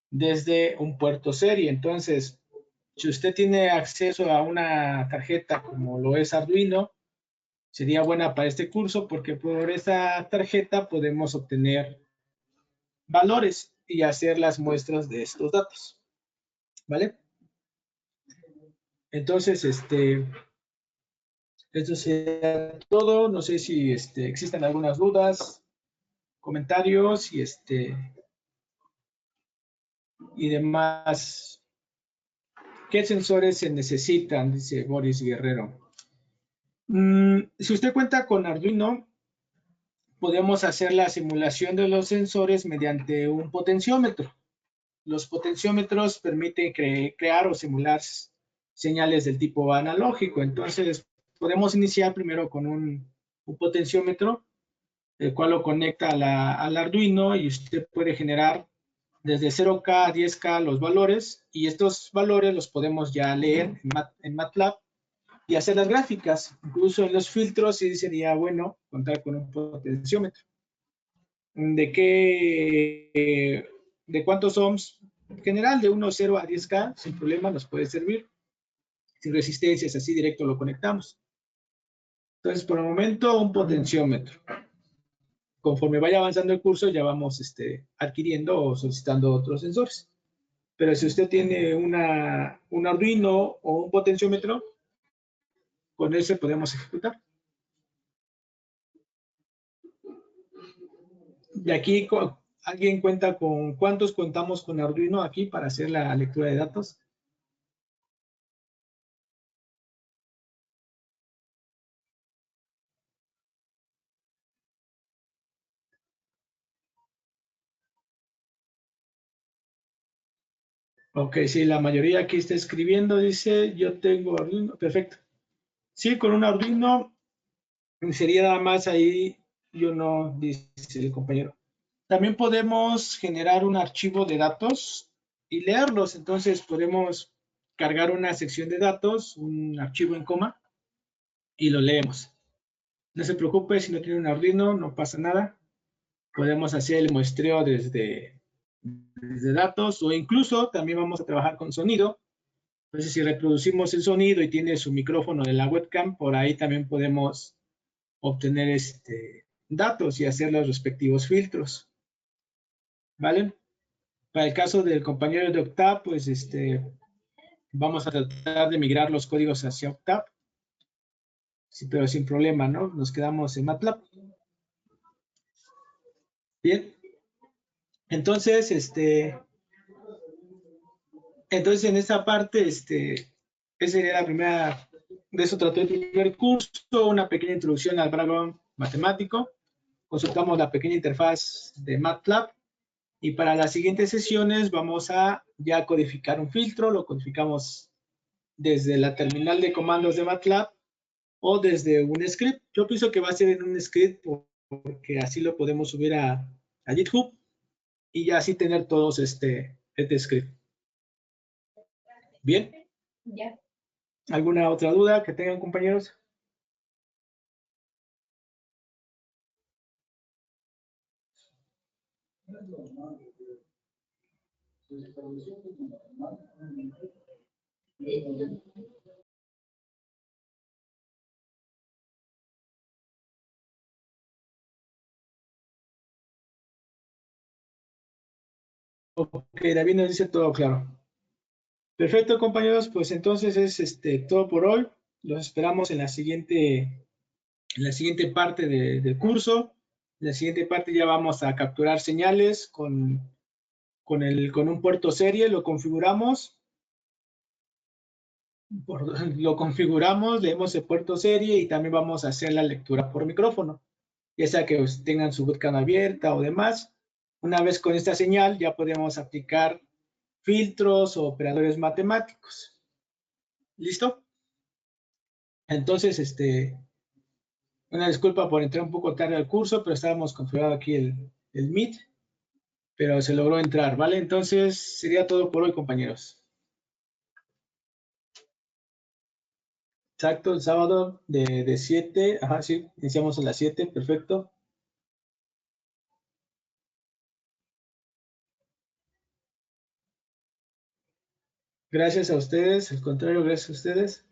C: desde un puerto serie. Entonces, si usted tiene acceso a una tarjeta como lo es Arduino, sería buena para este curso porque por esa tarjeta podemos obtener valores y hacer las muestras de estos datos. ¿Vale? Entonces, esto sería todo. No sé si existen algunas dudas, comentarios y demás. ¿Qué sensores se necesitan? Dice Boris Guerrero. Si usted cuenta con Arduino, podemos hacer la simulación de los sensores mediante un potenciómetro. Los potenciómetros permiten crear o simular señales del tipo analógico. Entonces, podemos iniciar primero con un potenciómetro, el cual lo conecta al Arduino y usted puede generar desde 0K a 10K los valores y estos valores los podemos ya leer en MATLAB y hacer las gráficas. Incluso en los filtros sí sería bueno contar con un potenciómetro. ¿De cuántos ohms? En general, de 1,0 a 10K, sin problema, nos puede servir. Sin resistencias, así directo lo conectamos. Entonces, por el momento, un potenciómetro. Conforme vaya avanzando el curso, ya vamos adquiriendo o solicitando otros sensores. Pero si usted tiene un Arduino o un potenciómetro, con ese podemos ejecutar. De aquí, ¿alguien cuenta con cuántos contamos con Arduino aquí para hacer la lectura de datos? Ok, sí, la mayoría aquí está escribiendo, dice, yo tengo Arduino, perfecto. Sí, con un Arduino sería nada más ahí, yo no, dice el compañero. También podemos generar un archivo de datos y leerlos, entonces podemos cargar una sección de datos, un archivo en coma, y lo leemos. No se preocupe, si no tiene un Arduino, no pasa nada. Podemos hacer el muestreo desde datos o incluso también vamos a trabajar con sonido. Entonces, si reproducimos el sonido y tiene su micrófono de la webcam, por ahí también podemos obtener datos y hacer los respectivos filtros. ¿Vale? Para el caso del compañero de Octave, pues Vamos a tratar de migrar los códigos hacia Octave, sí, pero sin problema, ¿no? Nos quedamos en MATLAB. Bien, entonces, entonces en esta parte, esa sería la primera, de eso trató el primer curso, una pequeña introducción al background matemático. Consultamos la pequeña interfaz de MATLAB y para las siguientes sesiones vamos a ya codificar un filtro, lo codificamos desde la terminal de comandos de MATLAB o desde un script. Yo pienso que va a ser en un script porque así lo podemos subir a GitHub y ya así tener todos este script. Bien.
A: Ya.
C: ¿Alguna otra duda que tengan, compañeros? Ok, David nos dice todo claro. Perfecto, compañeros, pues entonces es todo por hoy. Los esperamos en la siguiente parte del curso. En la siguiente parte ya vamos a capturar señales con un puerto serie, lo configuramos. Lo configuramos, leemos el puerto serie y también vamos a hacer la lectura por micrófono, ya sea que tengan su webcam abierta o demás. Una vez con esta señal ya podemos aplicar filtros o operadores matemáticos. ¿Listo? Entonces, una disculpa por entrar un poco tarde al curso, pero estábamos configurando aquí el Meet, pero se logró entrar, ¿vale? Entonces, sería todo por hoy, compañeros. Exacto, el sábado de 7, ajá, sí, iniciamos a las 7, perfecto. Gracias a ustedes, al contrario, gracias a ustedes.